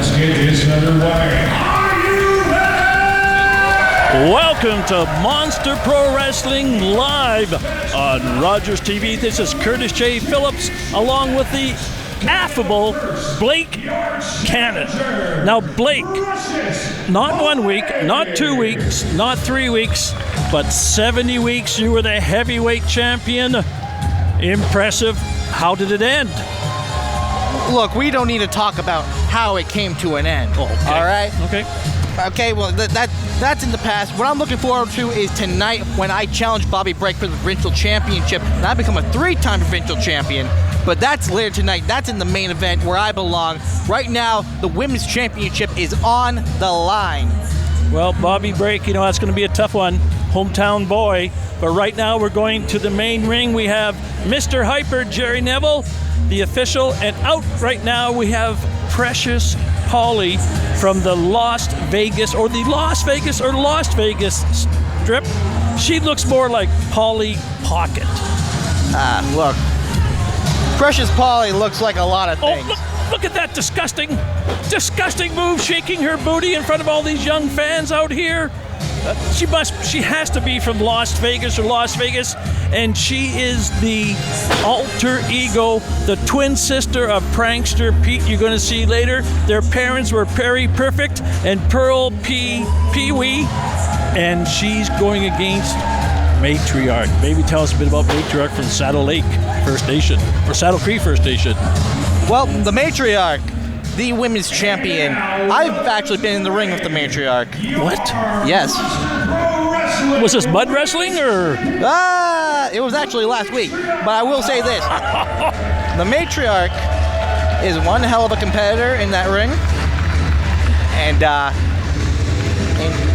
Let's get this underway. Are you ready? Welcome to Monster Pro Wrestling Live on Rogers TV. This is Curtis J. Phillips along with the affable Blake Kannon. Now, Blake, not 1 week, not 2 weeks, not 3 weeks, but 70 weeks you were the heavyweight champion. Impressive. How did it end? Look, we don't need to talk about how it came to an end. Oh, okay. All right? Okay. Well, that's in the past. What I'm looking forward to is tonight when I challenge Bobby Brake for the provincial championship, and I become a 3-time provincial champion. But that's later tonight. That's in the main event where I belong. Right now, the women's championship is on the line. Well, Bobby Brake, that's going to be a tough one. Hometown boy. But right now, we're going to the main ring. We have Mr. Hyper, Jerry Neville, the official. And out right now, we have Precious Polly from the Las Vegas strip. She looks more like Polly Pocket. Look. Precious Polly looks like a lot of things. Oh, look at that disgusting move, shaking her booty in front of all these young fans out here. She has to be from Las Vegas, and she is the alter ego, the twin sister of prankster Pete you're going to see later. Their parents were Perry Perfect and Pearl Pee-wee, and she's going against Matriarch. Maybe tell us a bit about Matriarch from Saddle Lake First Nation, or Saddle Creek First Nation. Well, the Matriarch, the women's champion. I've actually been in the ring with the Matriarch. What? Yes. Was this mud wrestling, or? It was actually last week. But I will say this. The Matriarch is one hell of a competitor in that ring. And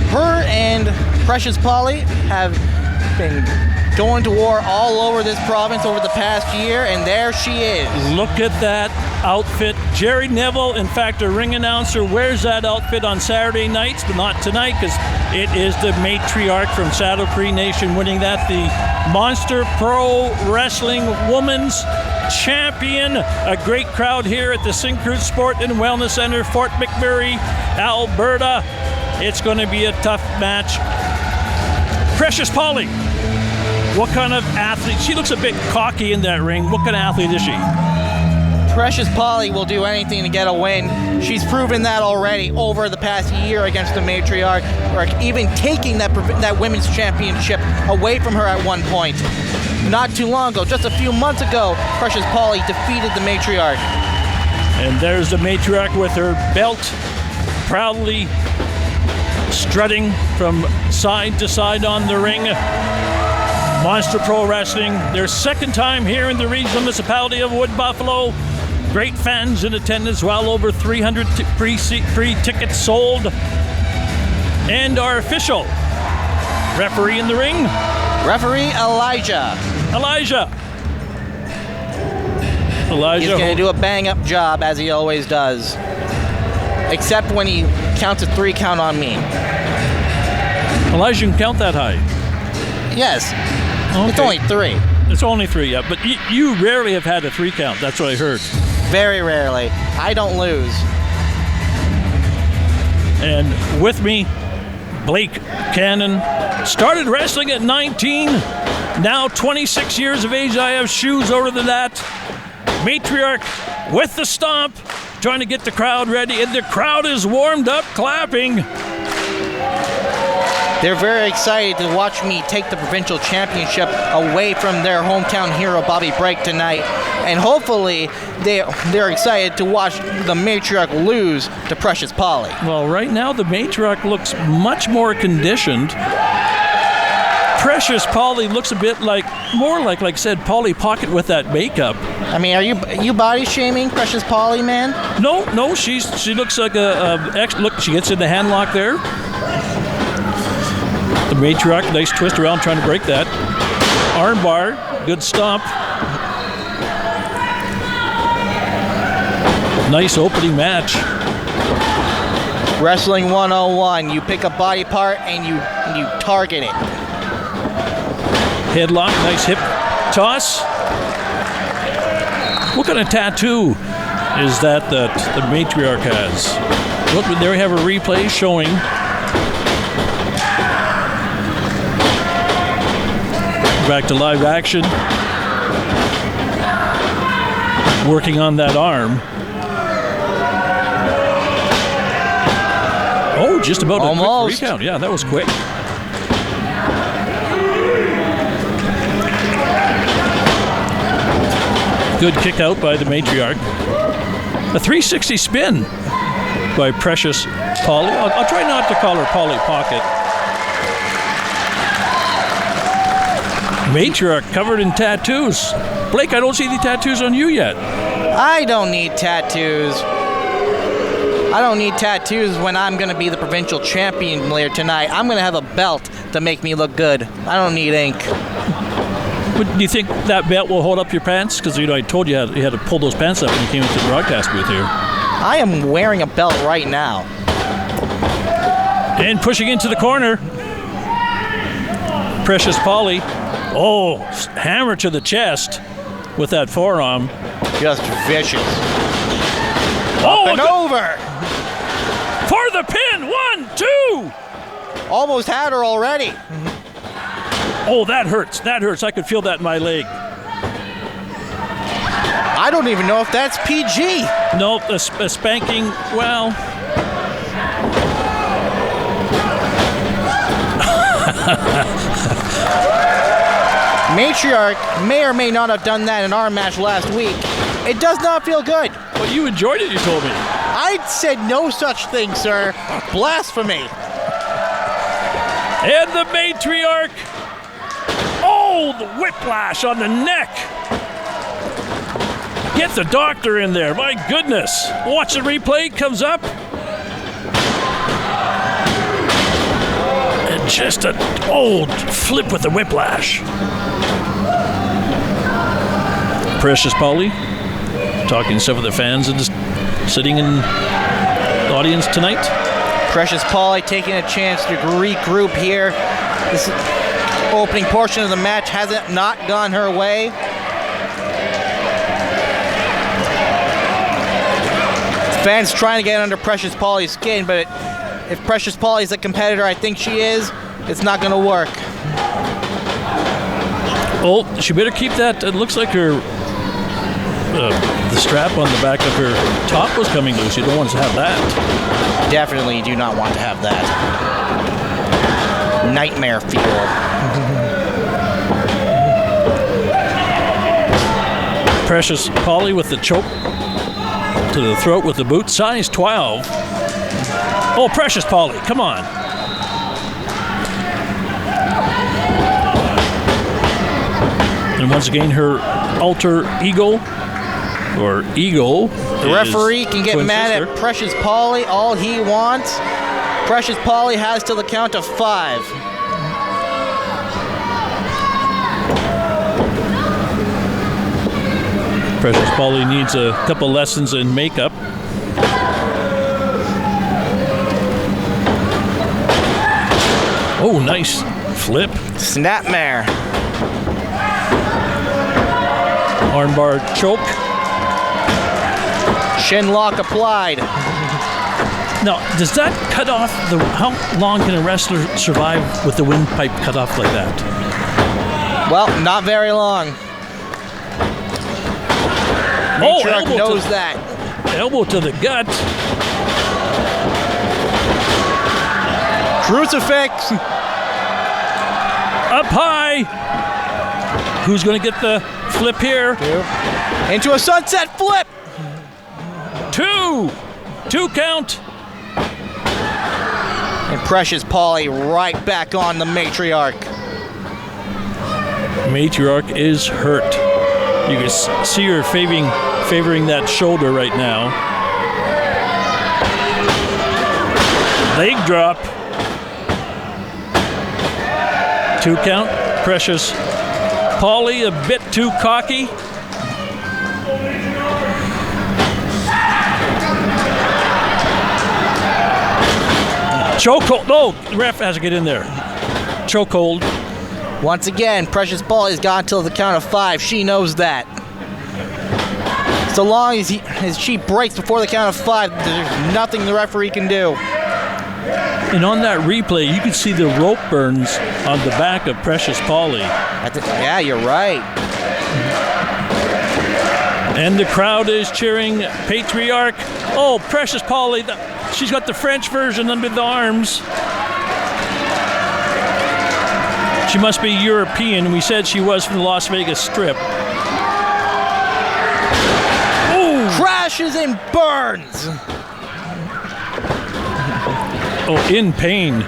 her and Precious Polly have been going to war all over this province over the past year, and there she is. Look at that outfit. Jerry Neville, in fact, a ring announcer, wears that outfit on Saturday nights, but not tonight because it is the Matriarch from Saddle Creek Nation winning that, the Monster Pro Wrestling Women's Champion. A great crowd here at the Syncrude Sport and Wellness Center, Fort McMurray, Alberta. It's going to be a tough match. Precious Polly, what kind of athlete? She looks a bit cocky in that ring. What kind of athlete is she? Precious Polly will do anything to get a win. She's proven that already over the past year against the Matriarch, or even taking that women's championship away from her at one point. Not too long ago, just a few months ago, Precious Polly defeated the Matriarch. And there's the Matriarch with her belt, proudly strutting from side to side on the ring. Monster Pro Wrestling, their second time here in the regional municipality of Wood Buffalo. Great fans in attendance, well over 300 free tickets sold. And our official referee in the ring, referee Elijah. He's going to do a bang-up job, as he always does. Except when he counts a 3 count on me. Elijah can count that high? Yes. Okay. It's only 3. It's only 3, yeah. But you rarely have had a 3 count. That's what I heard. Very rarely. I don't lose. And with me, Blake Kannon. Started wrestling at 19. Now 26 years of age. I have shoes older than that. Matriarch with the stomp, trying to get the crowd ready. And the crowd is warmed up, clapping. They're very excited to watch me take the provincial championship away from their hometown hero, Bobby Brake, tonight. And hopefully, they're excited to watch the Matriarch lose to Precious Polly. Well, right now, the Matriarch looks much more conditioned. Precious Polly looks a bit more like said, Polly Pocket with that makeup. I mean, are you body shaming Precious Polly, man? No, she looks like look, she gets in the hand lock there. The Matriarch, nice twist around trying to break that. Armbar, good stomp. Nice opening match. Wrestling 101, you pick a body part and you target it. Headlock, nice hip toss. What kind of tattoo is that the Matriarch has? Look, there we have a replay showing. Back to live action. Working on that arm. Oh, just about almost. A quick recount. Yeah, that was quick. Good kick out by the Matriarch. A 360 spin by Precious Polly. I'll try not to call her Polly Pocket. Matriarch covered in tattoos. Blake, I don't see the tattoos on you yet. I don't need tattoos. I don't need tattoos when I'm going to be the provincial champion later tonight. I'm going to have a belt to make me look good. I don't need ink. But do you think that belt will hold up your pants? Because I told you you had to pull those pants up when you came into the broadcast booth here. I am wearing a belt right now. And pushing into the corner. Precious Polly. Oh, hammer to the chest with that forearm. Just vicious. Oh, and over. For the pin. 1, 2. Almost had her already. Oh, that hurts. That hurts. I could feel that in my leg. I don't even know if that's PG. Nope, a spanking, well. Matriarch may or may not have done that in our match last week. It does not feel good. But you enjoyed it, you told me. I said no such thing, sir. Blasphemy. And the Matriarch. Oh, the whiplash on the neck. Get the doctor in there. My goodness. Watch the replay. Comes up. And just an old flip with the whiplash. Precious Polly talking to some of the fans and just sitting in the audience tonight. Precious Polly taking a chance to regroup here. This opening portion of the match hasn't not gone her way. Fans trying to get under Precious Polly's skin, but if Precious Polly's the competitor I think she is, it's not going to work. Oh, she better keep that. It looks like her the strap on the back of her top was coming loose. You don't want to have that. Definitely do not want to have that. Nightmare fuel. Precious Polly with the choke to the throat with the boot. Size 12. Oh, Precious Polly, come on. And once again, her alter ego, or ego. The referee can get mad at Precious Polly all he wants. Precious Polly has till the count of 5. Precious Polly needs a couple lessons in makeup. Oh, nice flip. Snapmare. Armbar choke. Shin lock applied. Now, does that cut off the... How long can a wrestler survive with the windpipe cut off like that? Well, not very long. Matriarch knows that. Elbow to the gut. Crucifix. Up high. Who's going to get the flip here? Into a sunset flip. 2 count. And Precious Polly right back on the Matriarch. Matriarch is hurt. You can see her favoring that shoulder right now. Leg drop. 2 count. Precious Polly a bit too cocky. Chokehold. No, the ref has to get in there. Chokehold. Once again, Precious Polly's gone till the count of 5. She knows that. So long as she breaks before the count of 5, there's nothing the referee can do. And on that replay, you can see the rope burns on the back of Precious Polly. Yeah, you're right. And the crowd is cheering Patriarch. Oh, Precious Polly, she's got the French version under the arms. She must be European. We said she was from the Las Vegas Strip. Ooh. Crashes and burns. Oh, in pain.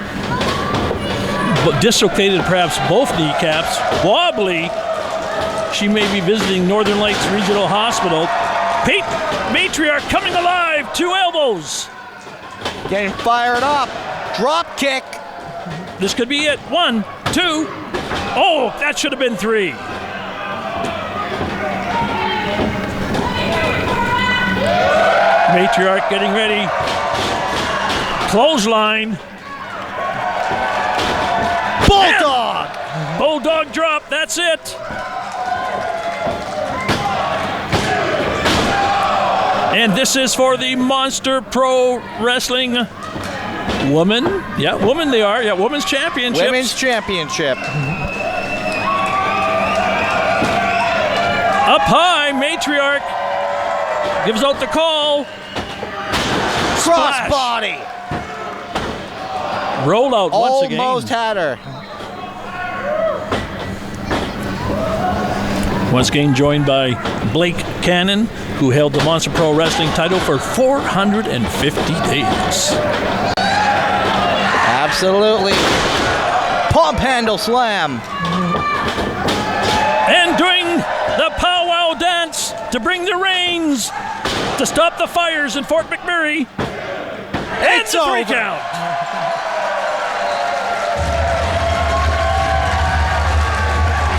But dislocated perhaps both kneecaps. Wobbly. She may be visiting Northern Lights Regional Hospital. Matriarch coming alive. 2 elbows. Getting fired up. Drop kick. This could be it. 1, 2. Oh, that should have been 3. Matriarch getting ready. Clothesline. Bulldog. Bulldog drop. That's it. And this is for the Monster Pro Wrestling Woman. Yeah, woman they are. Yeah, Women's Championship. Women's Championship. Up high, Matriarch gives out the call. Crossbody. Roll out once again. Almost had her. Once again joined by Blake Kannon, who held the Monster Pro Wrestling title for 450 days. Absolutely. Pump handle slam. And doing the powwow dance to bring the rains to stop the fires in Fort McMurray. It's a 3 over. count.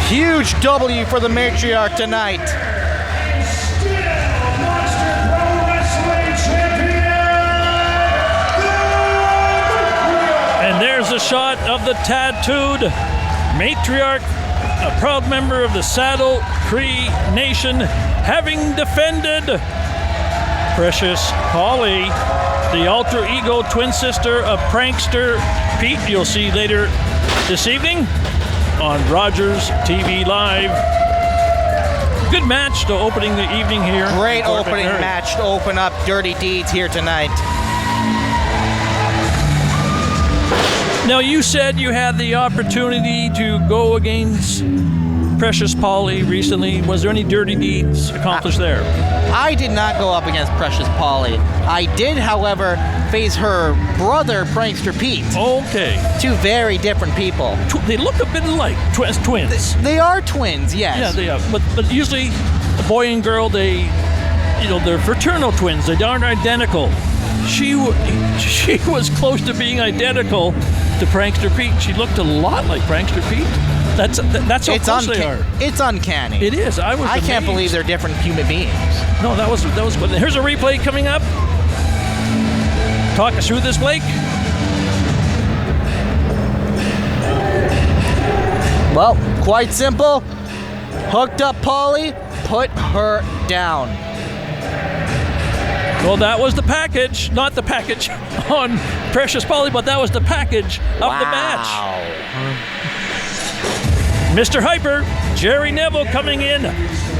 Huge W for the Matriarch tonight. And there's a shot of the tattooed Matriarch, a proud member of the Saddle Cree Nation, having defended Precious Polly, the alter ego twin sister of prankster Pete. You'll see later this evening on Rogers TV Live. Good match to opening the evening here. Great opening match to open up Dirty Deeds here tonight. Now, you said you had the opportunity to go against Precious Polly recently. Was there any dirty deeds accomplished there? I did not go up against Precious Polly. I did, however, face her brother, Prankster Pete. Okay. 2 very different people. They look a bit alike, twins. They are twins, yes. Yeah, they are. But usually, the boy and girl, they're fraternal twins. They aren't identical. She was close to being identical to Prankster Pete. She looked a lot like Prankster Pete. That's how close they are. It's uncanny. It is. I can't believe they're different human beings. No, that was good. Here's a replay coming up. Talk us through this, Blake. Well, quite simple. Hooked up Polly, put her down. Well, that was the package. Not the package on Precious Polly, but that was the package of the match. Mr. Hyper, Jerry Neville coming in.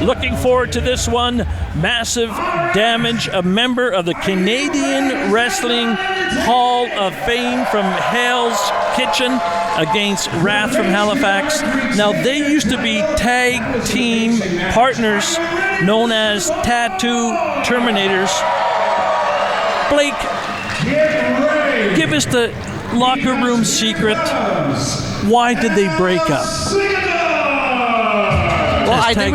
Looking forward to this one. Massive Damage, a member of the Canadian Wrestling Hall of Fame from Hell's Kitchen against Wrath from Halifax. Now, they used to be tag team partners known as Tattoo Terminators. Blake, give us the locker room secret. Why did they break up? Well, I think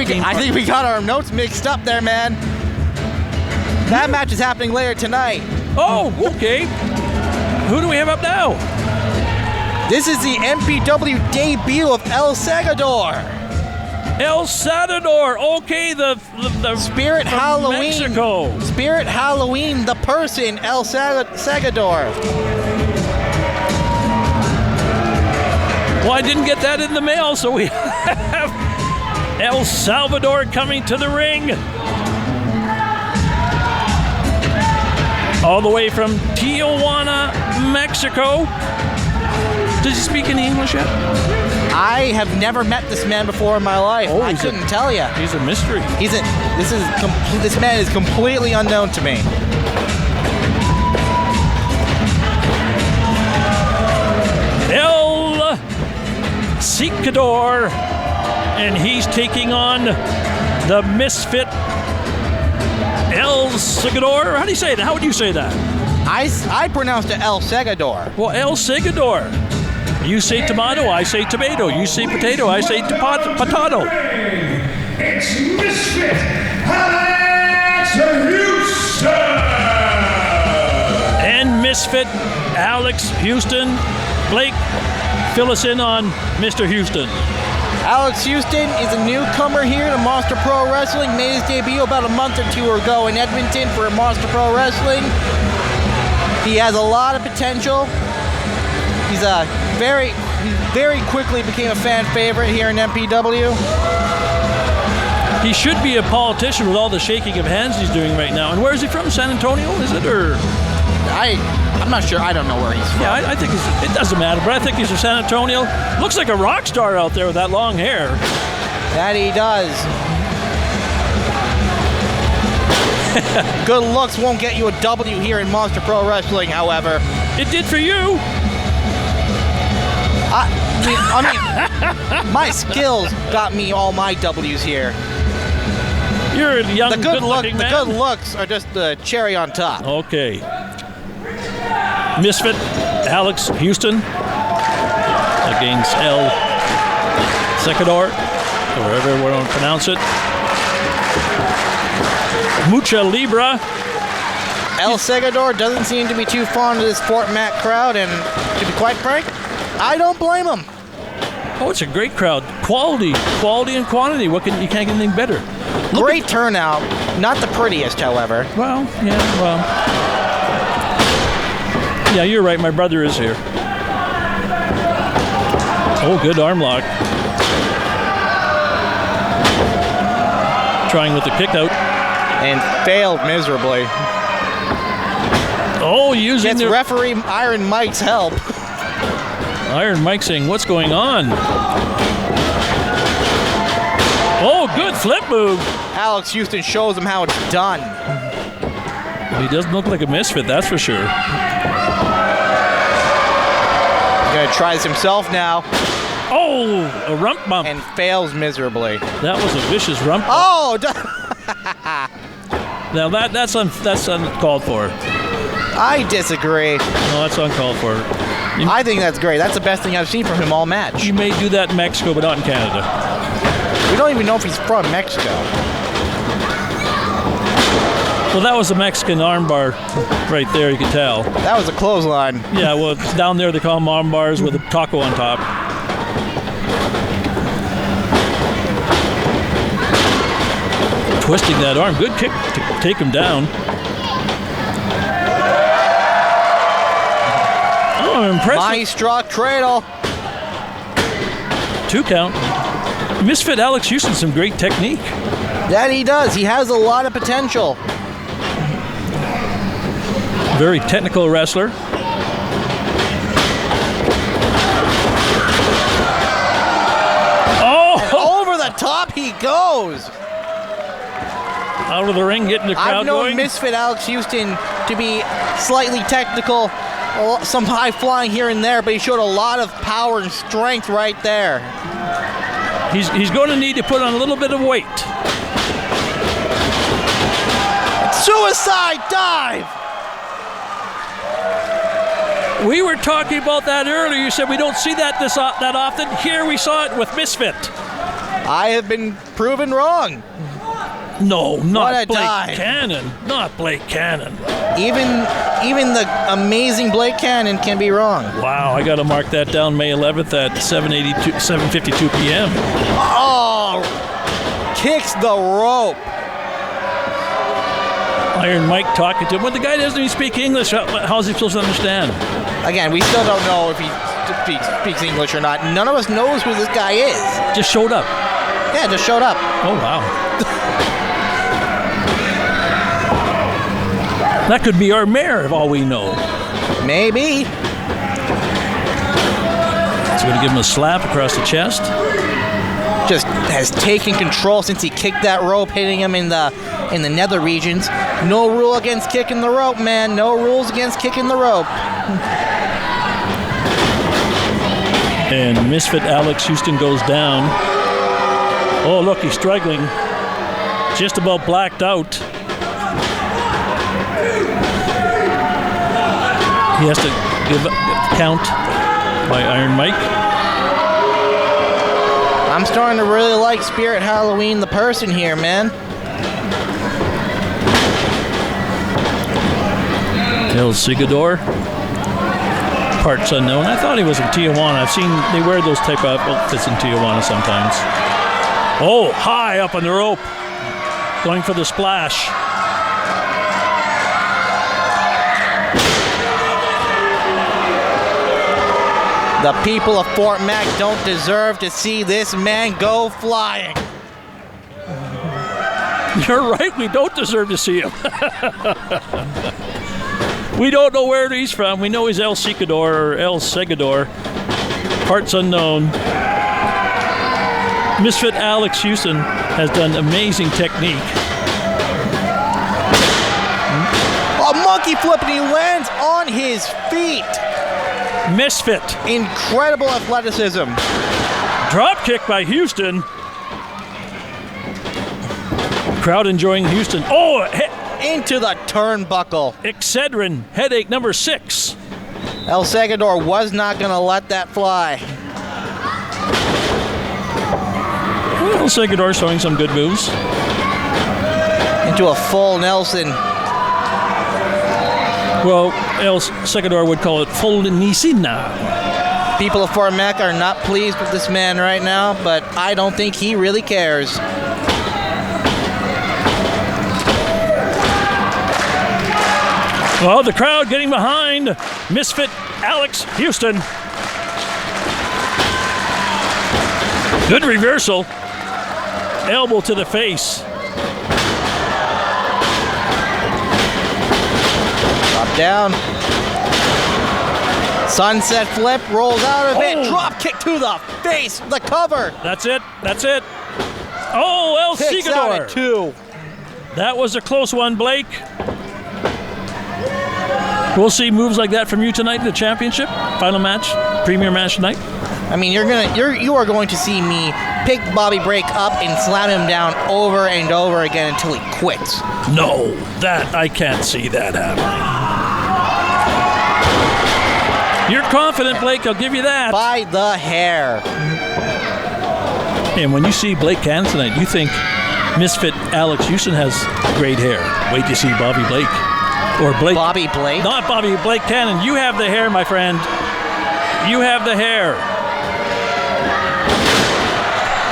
we got our notes mixed up there, man. That match is happening later tonight. Oh, okay. Who do we have up now? This is the MPW debut of El Segador. El Segador. Okay, the Spirit Halloween. Mexico. Spirit Halloween, the person, El Segador. Well, I didn't get that in the mail, so we have El Salvador coming to the ring. all the way from Tijuana, Mexico. Does he speak any English yet? I have never met this man before in my life. I couldn't tell you. He's a mystery. This man is completely unknown to me. El Segador, and he's taking on the misfit El Segador. How do you say that? How would you say that? I pronounced it El Segador. Well, El Segador. You say tomato, I say tomato. You say potato, I say potato. It's Misfit Alex Houston! And misfit Alex Houston. Blake, fill us in on Mr. Houston. Alex Houston is a newcomer here to Monster Pro Wrestling. Made his debut about a month or two ago in Edmonton for Monster Pro Wrestling. He has a lot of potential. He's very quickly became a fan favorite here in MPW. He should be a politician with all the shaking of hands he's doing right now. And where is he from? San Antonio, is it? Or I'm not sure. I don't know where he's from. yeah, I think it doesn't matter, but I think he's from San Antonio. Looks like a rock star out there with that long hair. That he does. Good looks won't get you a W here in Monster Pro Wrestling, however. It did for you. I mean, my skills got me all my W's here. You're a young, good-looking man. The good looks are just the cherry on top. Okay. Misfit Alex Houston against El Segador, or however we want to pronounce it. Mucha Libra. El Segador doesn't seem to be too fond of this Fort Mac crowd, and to be quite frank, I don't blame him. Oh, it's a great crowd. Quality and quantity. You can't get anything better. Great turnout. Not the prettiest, however. Well, yeah, you're right. My brother is here. Oh, good arm lock. Trying with the kick out. And failed miserably. Oh, using Gets the referee Iron Mike's help. Iron Mike saying, "What's going on?" Oh, good flip move. Alex Houston shows him how it's done. He doesn't look like a misfit, that's for sure. He's gonna try this himself now. Oh, a rump bump. And fails miserably. That was a vicious rump bump. Oh! Now that's uncalled for. I disagree. No, that's uncalled for. I think that's great. That's the best thing I've seen from him all match. You may do that in Mexico, but not in Canada. We don't even know if he's from Mexico. Well, that was a Mexican armbar right there, you can tell. That was a clothesline. Yeah, well, down there they call them arm bars with a taco on top. Twisting that arm. Good kick to take him down. Oh, impressive. Maestro cradle. 2 count. Misfit Alex Houston, some great technique. That he does. He has a lot of potential. Very technical wrestler. Oh! And over the top he goes. Out of the ring, getting the crowd I've known going. Misfit Alex Houston to be slightly technical, some high flying here and there, but he showed a lot of power and strength right there. He's going to need to put on a little bit of weight. Suicide dive! We were talking about that earlier. You said we don't see that that often. Here we saw it with Misfit. I have been proven wrong. No, not Blake dive. Kannon. Not Blake Kannon. Even the amazing Blake Kannon can be wrong. Wow, I got to mark that down May 11th at 7:52 p.m. Oh, kicks the rope. Iron Mike talking to him. When the guy doesn't even speak English, how's he supposed to understand? Again, we still don't know if he speaks English or not. None of us knows who this guy is. Just showed up. Yeah, just showed up. Oh, wow. That could be our mayor, of all we know. Maybe. So we're going to give him a slap across the chest. Just has taken control since he kicked that rope, hitting him in the nether regions. No rule against kicking the rope, man. No rules against kicking the rope. And Misfit Alex Houston goes down. Oh, look, he's struggling. Just about blacked out. He has to give a count by Iron Mike. I'm starting to really like Spirit Halloween the person here, man. El Segador. Parts unknown. I thought he was in Tijuana. I've seen they wear those type of outfits in Tijuana sometimes. Oh, high up on the rope. Going for the splash. The people of Fort Mac don't deserve to see this man go flying. You're right, we don't deserve to see him. We don't know where he's from. We know he's El Segador or El Segador. Parts unknown. Misfit Alex Houston has done amazing technique. A monkey flip and he lands on his feet. Misfit. Incredible athleticism. Drop kick by Houston. Crowd enjoying Houston. Oh, into the turnbuckle. Excedrin, headache number 6. El Segador was not going to let that fly. El Segador showing some good moves. Into a full Nelson. Well, El Segador would call it full Nisina. People of Fort Mac are not pleased with this man right now, but I don't think he really cares. Well, the crowd getting behind Misfit Alex Houston. Good reversal. Elbow to the face. Drop down. Sunset flip, rolls out of it. Drop kick to the face. The cover. That's it. That's it. Oh, El Kicks out Segador. at 2. That was a close one, Blake. We'll see moves like that from you tonight in the championship, final match, premier match tonight. I mean, you are going to see me pick Bobby Brake up and slam him down over and over again until he quits. No, that I can't see that happening. You're confident, Blake. I'll give you that. By the hair. And when you see Blake Cannon tonight, you think Misfit Alex Houston has great hair. Wait to see Bobby Blake. Or Blake. Bobby Blake? Not Bobby, Blake Cannon. You have the hair, my friend. You have the hair.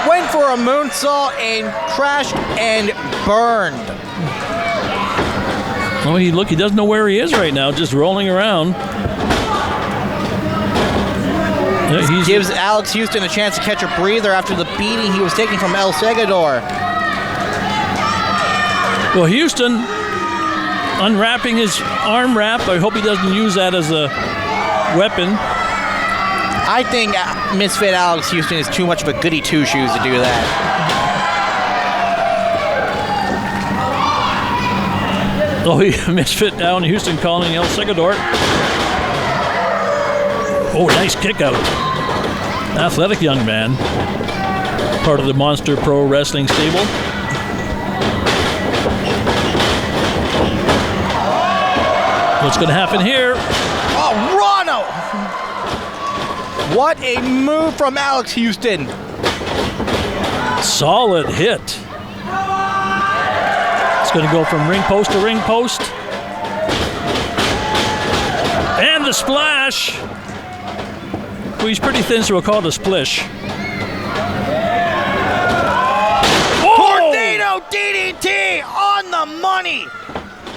Went for a moonsault and crashed and burned. Oh, he doesn't know where he is right now, just rolling around. Yeah, gives Alex Houston a chance to catch a breather after the beating he was taking from El Segador. Well, Houston unwrapping his arm wrap. I hope he doesn't use that as a weapon. I think Misfit Alex Houston is too much of a goody two-shoes to do that. Oh, Misfit down. Houston calling El Segador. Oh, nice kick out. Athletic young man. Part of the Monster Pro Wrestling stable. What's going to happen here? Oh, Rano! What a move from Alex Houston. Solid hit. It's going to go from ring post to ring post. And the splash. Well, he's pretty thin, so we'll call it a splish. Oh! Tornado DDT on the money.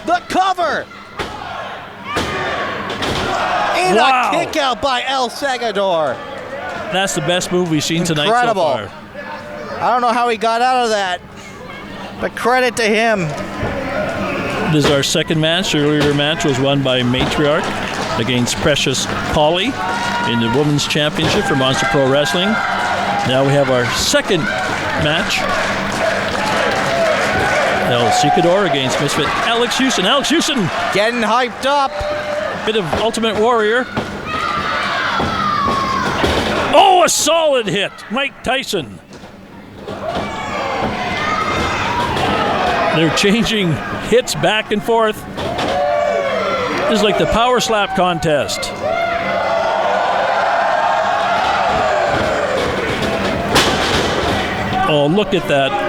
The cover. And wow. A kick out by El Segador. That's the best move we've seen tonight Incredible. so far. I don't know how he got out of that, but credit to him. This is our second match. The earlier match was won by Matriarch against Precious Polly in the Women's Championship for Monster Pro Wrestling. Now we have our second match. Segador against Misfit Alex Houston. Alex Houston getting hyped up. Bit of Ultimate Warrior. Oh, a solid hit. Mike Tyson. They're changing hits back and forth. This is like the power slap contest. Oh, look at that.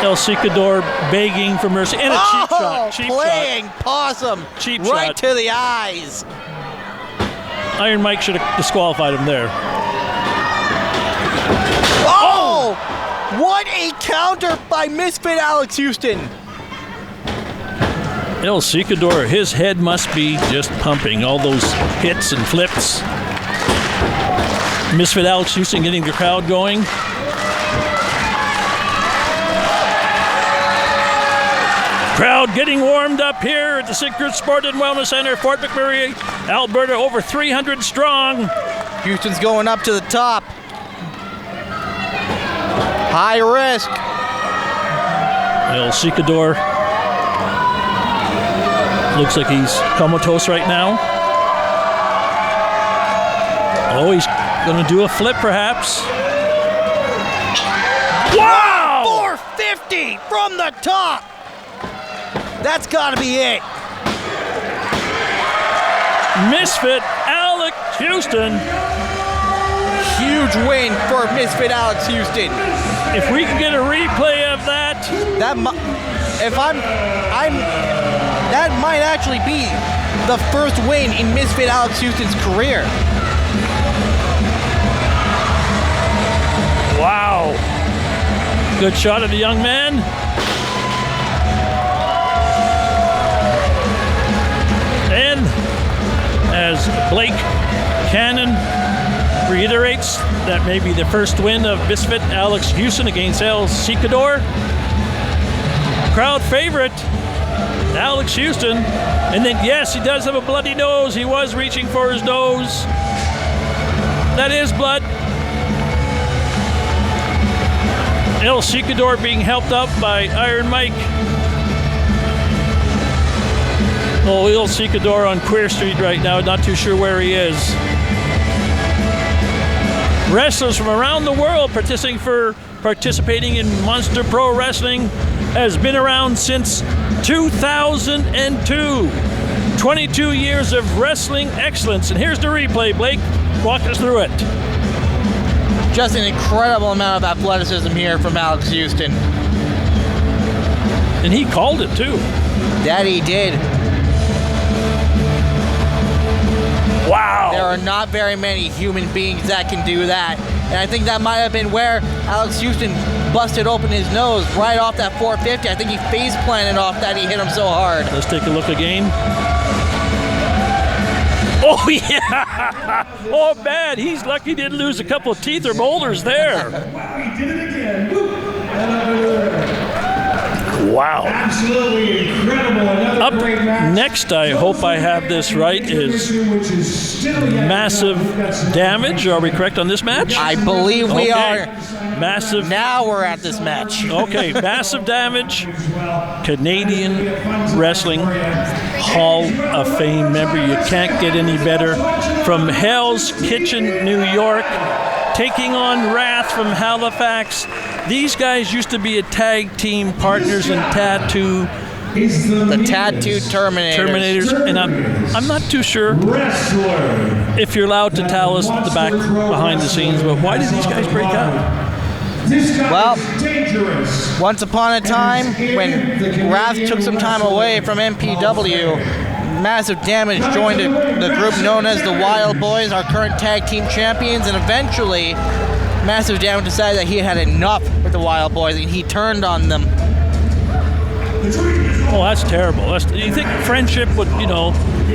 El Segador begging for mercy. And a cheap shot. Cheap playing shot. possum. Cheap right shot. to the eyes. Iron Mike should have disqualified him there. Oh! What a counter by Misfit Alex Houston. El Segador, his head must be just pumping. All those hits and flips. Misfit Alex Houston getting the crowd going. Crowd getting warmed up here at the Secret Sport and Wellness Center, Fort McMurray, Alberta, over 300 strong. Houston's going up to the top. High risk. El Segador looks like he's comatose right now. Oh, he's going to do a flip perhaps. Wow! 450 from the top. That's got to be it. Misfit Alex Houston. Huge win for Misfit Alex Houston. If we can get a replay of that, that might actually be the first win in Misfit Alex Houston's career. Wow. Good shot of the young man. And as Blake Kannon reiterates, that may be the first win of Misfit Alex Houston against El Segador. Crowd favorite, Alex Houston. And then, yes, he does have a bloody nose. He was reaching for his nose. That is blood. El Segador being helped up by Iron Mike. Oh, El Segador on Queer Street right now. Not too sure where he is. Wrestlers from around the world participating in Monster Pro Wrestling has been around since 2002. 22 years of wrestling excellence. And here's the replay. Blake, walk us through it. Just an incredible amount of athleticism here from Alex Houston. And he called it too. That he did. Wow. There are not very many human beings that can do that. And I think that might have been where Alex Houston busted open his nose right off that 450. I think he face planted off that. He hit him so hard. Let's take a look again. Oh, yeah. Oh, man. He's lucky he didn't lose a couple of teeth or molars there. Wow, he did it again. Wow. Absolutely incredible. Another Up great match. next, I hope I have this right, is Massive Damage. Are we correct on this match? I believe we are. Massive. Now we're at this match. Okay, Massive Damage, Canadian Wrestling Hall of Fame member. You can't get any better. From Hell's Kitchen, New York, taking on Wrath from Halifax. These guys used to be a tag team partners in Tattoo. The Tattoo Terminators. And I'm not too sure if you're allowed to tell us the back behind the scenes, but why did these guys break up? Well, once upon a time, when Wrath took some time away from MPW, Massive Damage joined the group known as the Wild Boyz, our current tag team champions, and eventually Massive Damage decided that he had enough with the Wild Boyz and he turned on them. Oh, that's terrible. You think friendship would,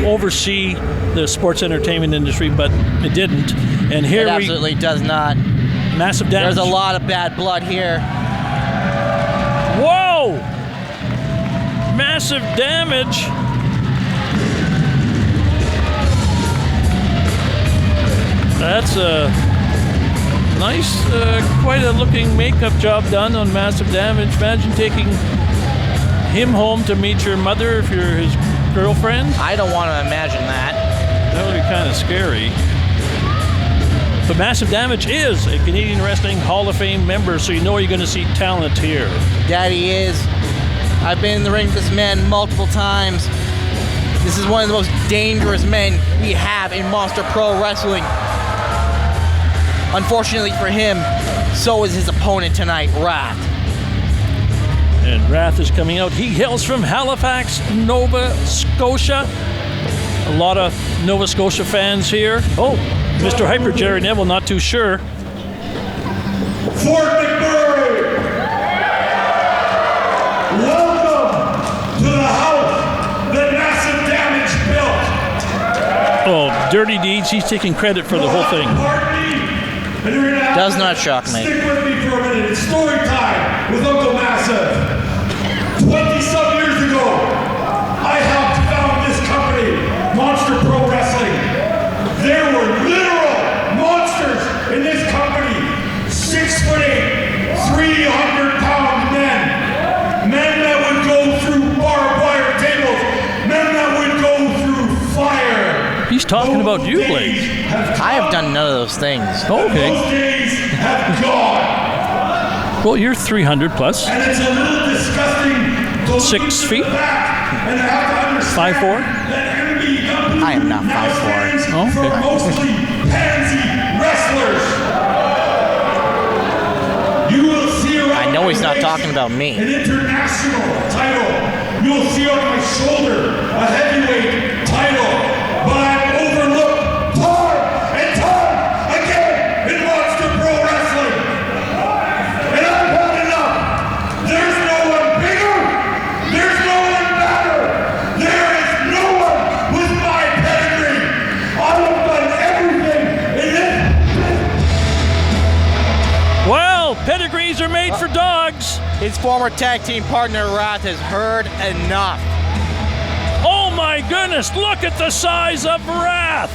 oversee the sports entertainment industry, but it didn't. And here it absolutely does not. Massive Damage. There's a lot of bad blood here. Whoa! Massive Damage. That's a nice, quite a looking makeup job done on Massive Damage. Imagine taking him home to meet your mother if you're his girlfriend. I don't want to imagine that. That would be kind of scary. But Massive Damage is a Canadian Wrestling Hall of Fame member, so you know you're going to see talent here. Daddy is. I've been in the ring with this man multiple times. This is one of the most dangerous men we have in Monster Pro Wrestling. Unfortunately for him, so is his opponent tonight, Wrath. And Wrath is coming out. He hails from Halifax, Nova Scotia. A lot of Nova Scotia fans here. Oh, Mr. Hyper, Jerry Neville, not too sure. Fort McMurray, welcome to the house that Massive Damage built. Oh, Dirty Deeds, he's taking credit for the whole thing. Does not shock me. Stick with me for a minute. It's story time with Uncle Massive. 20-some years ago, I helped found this company, Monster Pro Wrestling. There were literal monsters in this company. 6'8", 300-pound men. Men that would go through barbed wire tables. Men that would go through fire. He's talking about you, Blake. I have done none of those things. Oh, okay. Those days have gone. Well, you're 300 plus. And it's a little disgusting to 6 look to feet? the back and have to understand 5'4"? that enemy company I am not now 5'4". stands Oh, okay. for mostly pansy wrestlers. You will see around I know he's my not waist talking about me. an international title. You'll see on my shoulder a heavyweight title. But I'm overlooked time and time again in Monster Pro Wrestling. And I've had enough. There's no one bigger. There's no one better. There is no one with my pedigree. I have done everything in this. Well, pedigrees are made for dogs. His former tag team partner, Wrath, has heard enough. Oh my goodness, look at the size of Wrath.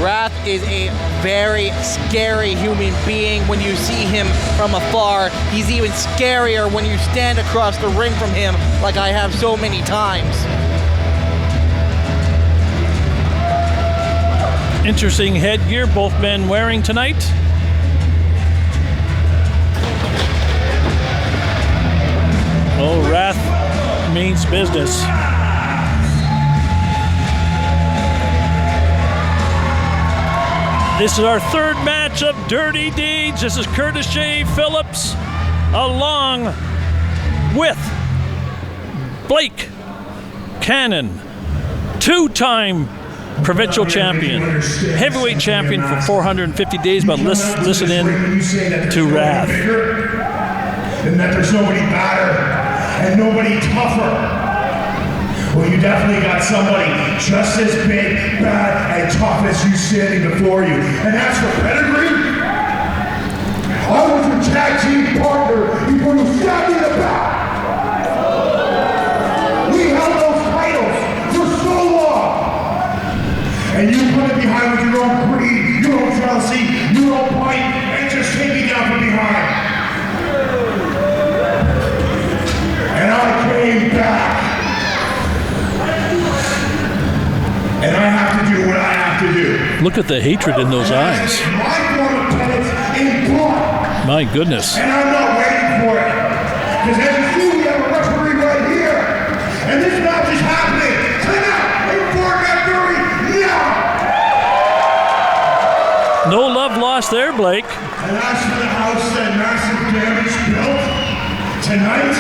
Wrath is a very scary human being when you see him from afar. He's even scarier when you stand across the ring from him, like I have so many times. Interesting headgear both men wearing tonight. Oh, Wrath means business. This is our third match of Dirty Deeds. This is Curtis J. Phillips along with Blake Kannon, two-time provincial champion, heavyweight champion for 450 days, but listen in to Wrath. And that there's nobody better and nobody tougher. Well, you definitely got somebody just as big, bad, and tough as you standing before you. And that's for pedigree. I was your tag team partner before you stabbed me in the back. We held those titles for so long. And you put it behind with your own greed, your own jealousy, your own pride, and just take me down from behind. And I came back. And I have to do what I have to do. Look at the hatred in those eyes. My form of tennis in blood. My goodness. And I'm not waiting for it. Because as you see, we have a referee right here. And this match is happening tonight in Fort McMurray now. No love lost there, Blake. And as for the house that Massive Damage built tonight,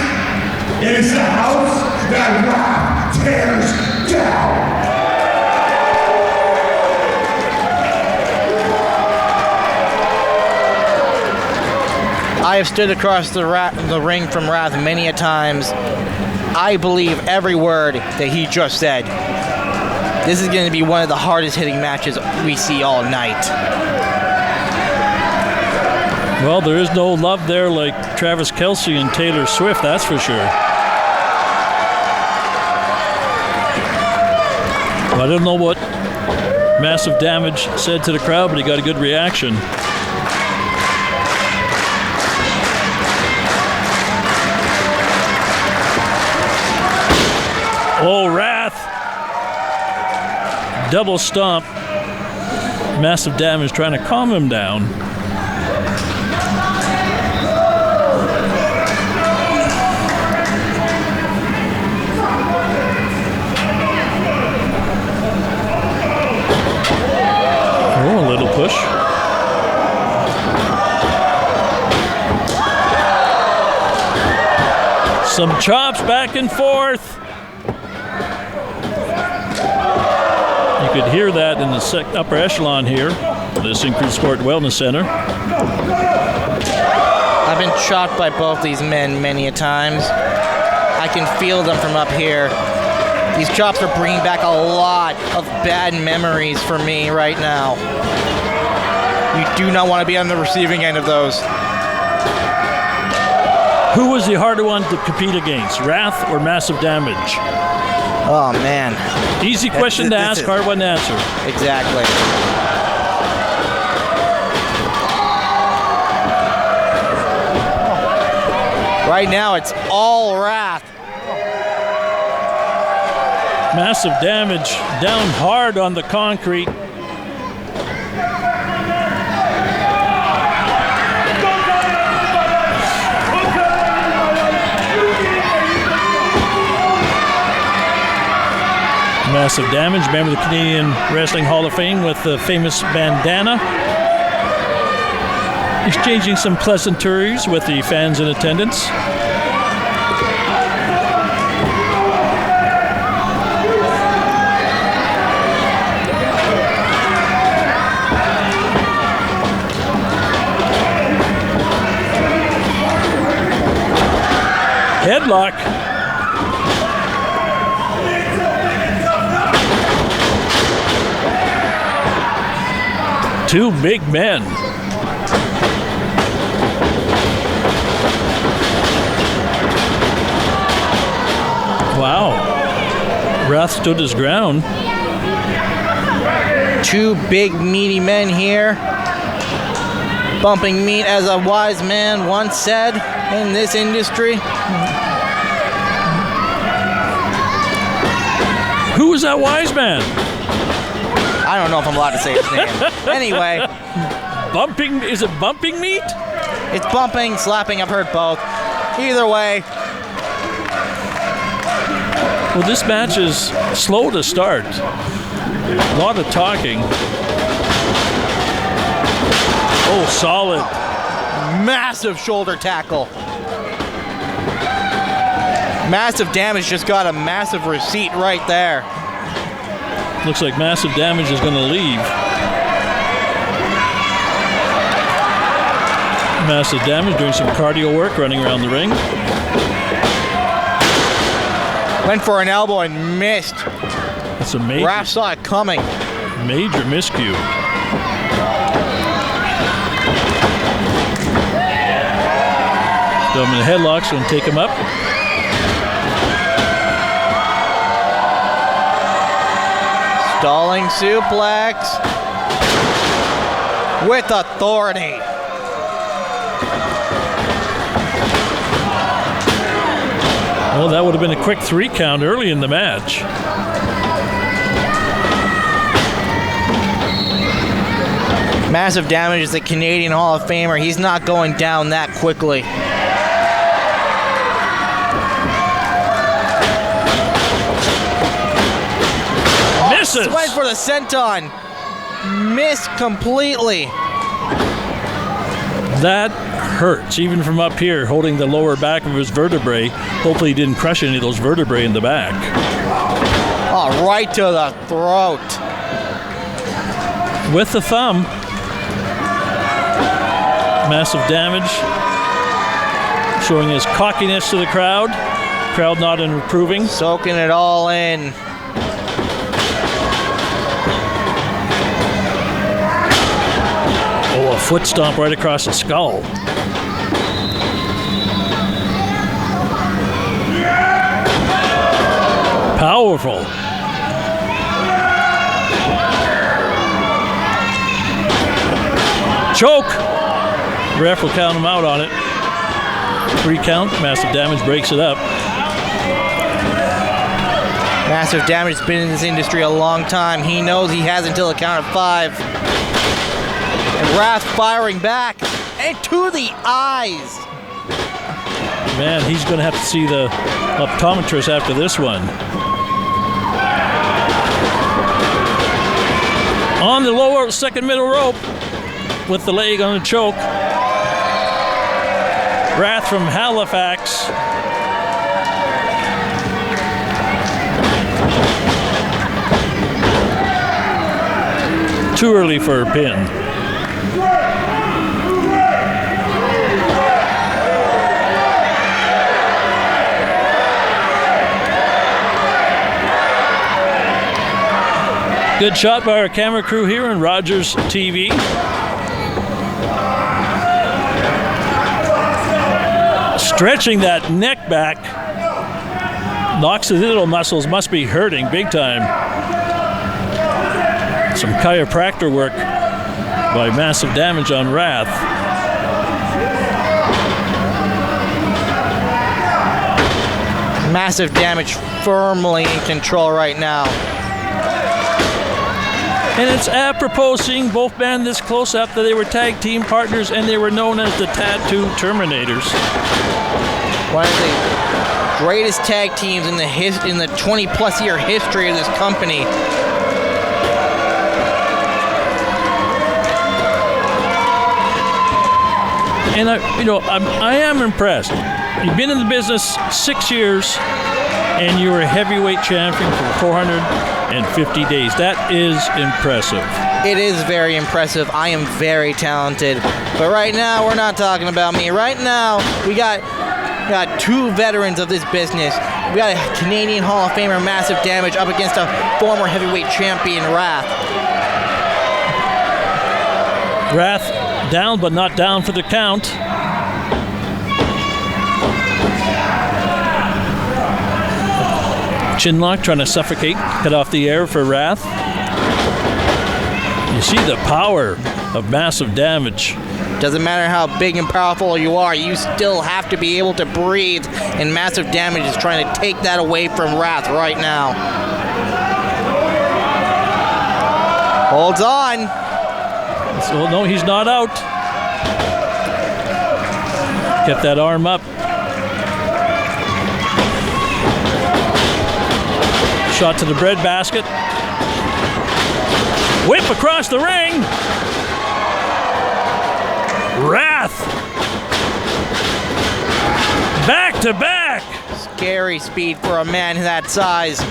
it is the house that Wrath tears down. I have stood across the ring from Wrath many a times. I believe every word that he just said. This is going to be one of the hardest hitting matches we see all night. Well, there is no love there like Travis Kelce and Taylor Swift, that's for sure. I don't know what Massive Damage said to the crowd, but he got a good reaction. Oh, Wrath. Double stomp. Massive Damage trying to calm him down. Oh, a little push. Some chops back and forth. You could hear that in the upper echelon here, this Increased Sport Wellness Center. I've been shocked by both these men many a times. I can feel them from up here. These chops are bringing back a lot of bad memories for me right now. You do not want to be on the receiving end of those. Who was the harder one to compete against, Wrath or Massive Damage? Oh, man. Easy question to ask, hard one to answer. Exactly. Right now, it's all Wrath. Massive Damage down hard on the concrete. Massive Damage, member of the Canadian Wrestling Hall of Fame with the famous bandana. Exchanging some pleasantries with the fans in attendance. Headlock. Two big men. Wow. Wrath stood his ground. Two big meaty men here. Bumping meat, as a wise man once said in this industry. Who was that wise man? I don't know if I'm allowed to say his name. Anyway. Bumping, is it bumping meat? It's bumping, slapping, I've heard both. Either way. Well, this match is slow to start. A lot of talking. Oh, solid. Massive shoulder tackle. Massive Damage just got a massive receipt right there. Looks like Massive Damage is going to leave. Massive Damage doing some cardio work, running around the ring. Went for an elbow and missed. That's a major. Raph saw it coming. Major miscue. So I'm in the headlocks, going to take him up. Stalling suplex with authority. Well, that would have been a quick 3 count early in the match. Massive Damage is the Canadian Hall of Famer. He's not going down that quickly. Misses! Went for the senton. Missed completely. That hurts, even from up here, holding the lower back of his vertebrae. Hopefully he didn't crush any of those vertebrae in the back. Oh, right to the throat. With the thumb. Massive Damage. Showing his cockiness to the crowd. Crowd not improving. Soaking it all in. Oh, a foot stomp right across the skull. Powerful. Choke. Ref will count him out on it. 3 count. Massive Damage breaks it up. Massive Damage has been in this industry a long time. He knows he has until a count of 5. And Wrath firing back. And to the eyes. Man, he's going to have to see the optometrist after this one. On the lower second middle rope with the leg on the choke. Wrath from Halifax. Too early for a pin. Good shot by our camera crew here on Rogers TV. Stretching that neck back. Noxididal muscles must be hurting big time. Some chiropractor work by Massive Damage on Wrath. Massive Damage firmly in control right now. And it's apropos seeing both men this close up that they were tag team partners and they were known as the Tattoo Terminators. One of the greatest tag teams in the 20-plus year history of this company. And I am impressed. You've been in the business 6 years, and you were a heavyweight champion for 450 days. That is impressive. It is very impressive. I am very talented. But right now, we're not talking about me. Right now, we got 2 veterans of this business. We got a Canadian Hall of Famer, Massive Damage, up against a former heavyweight champion, Wrath. Wrath down, but not down for the count. Chinlock trying to suffocate, cut off the air for Wrath. You see the power of Massive Damage. Doesn't matter how big and powerful you are, you still have to be able to breathe, and Massive Damage is trying to take that away from Wrath right now. Holds on. So, no, he's not out. Kept that arm up. Shot to the breadbasket. Whip across the ring. Wrath. Back to back. Scary speed for a man that size.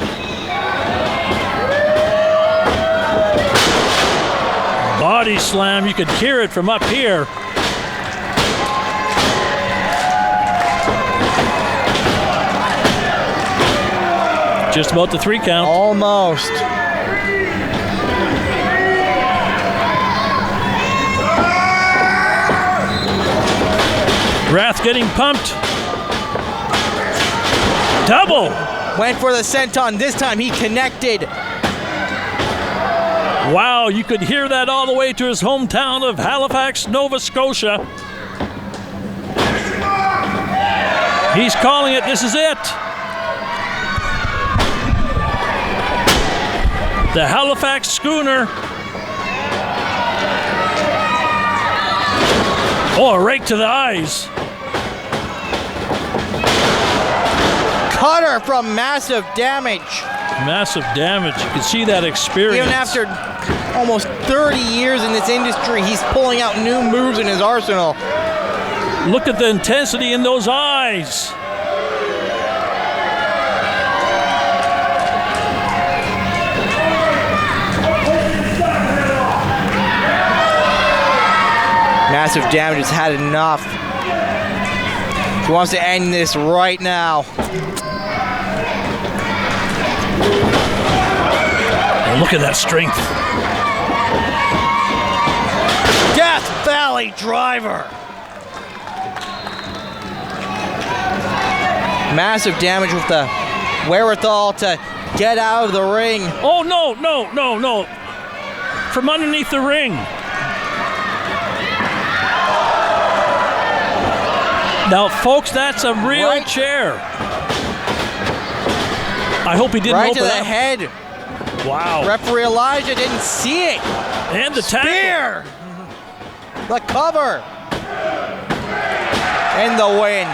Body slam, you could hear it from up here. Just about the 3 count. Almost. Wrath getting pumped. Double. Went for the senton. This time he connected. Wow, you could hear that all the way to his hometown of Halifax, Nova Scotia. He's calling it. This is it. The Halifax Schooner. Oh, a rake to the eyes. Cutter from Massive Damage. Massive Damage. You can see that experience. Even after almost 30 years in this industry, he's pulling out new moves in his arsenal. Look at the intensity in those eyes. Massive Damage has had enough. He wants to end this right now. And look at that strength. Death Valley Driver. Massive Damage with the wherewithal to get out of the ring. Oh, no. From underneath the ring. Now, folks, that's a real Right. chair. I hope he didn't Right open to the up. head. Wow. Referee Elijah didn't see it. And the tackle. Spear. The cover. And the win.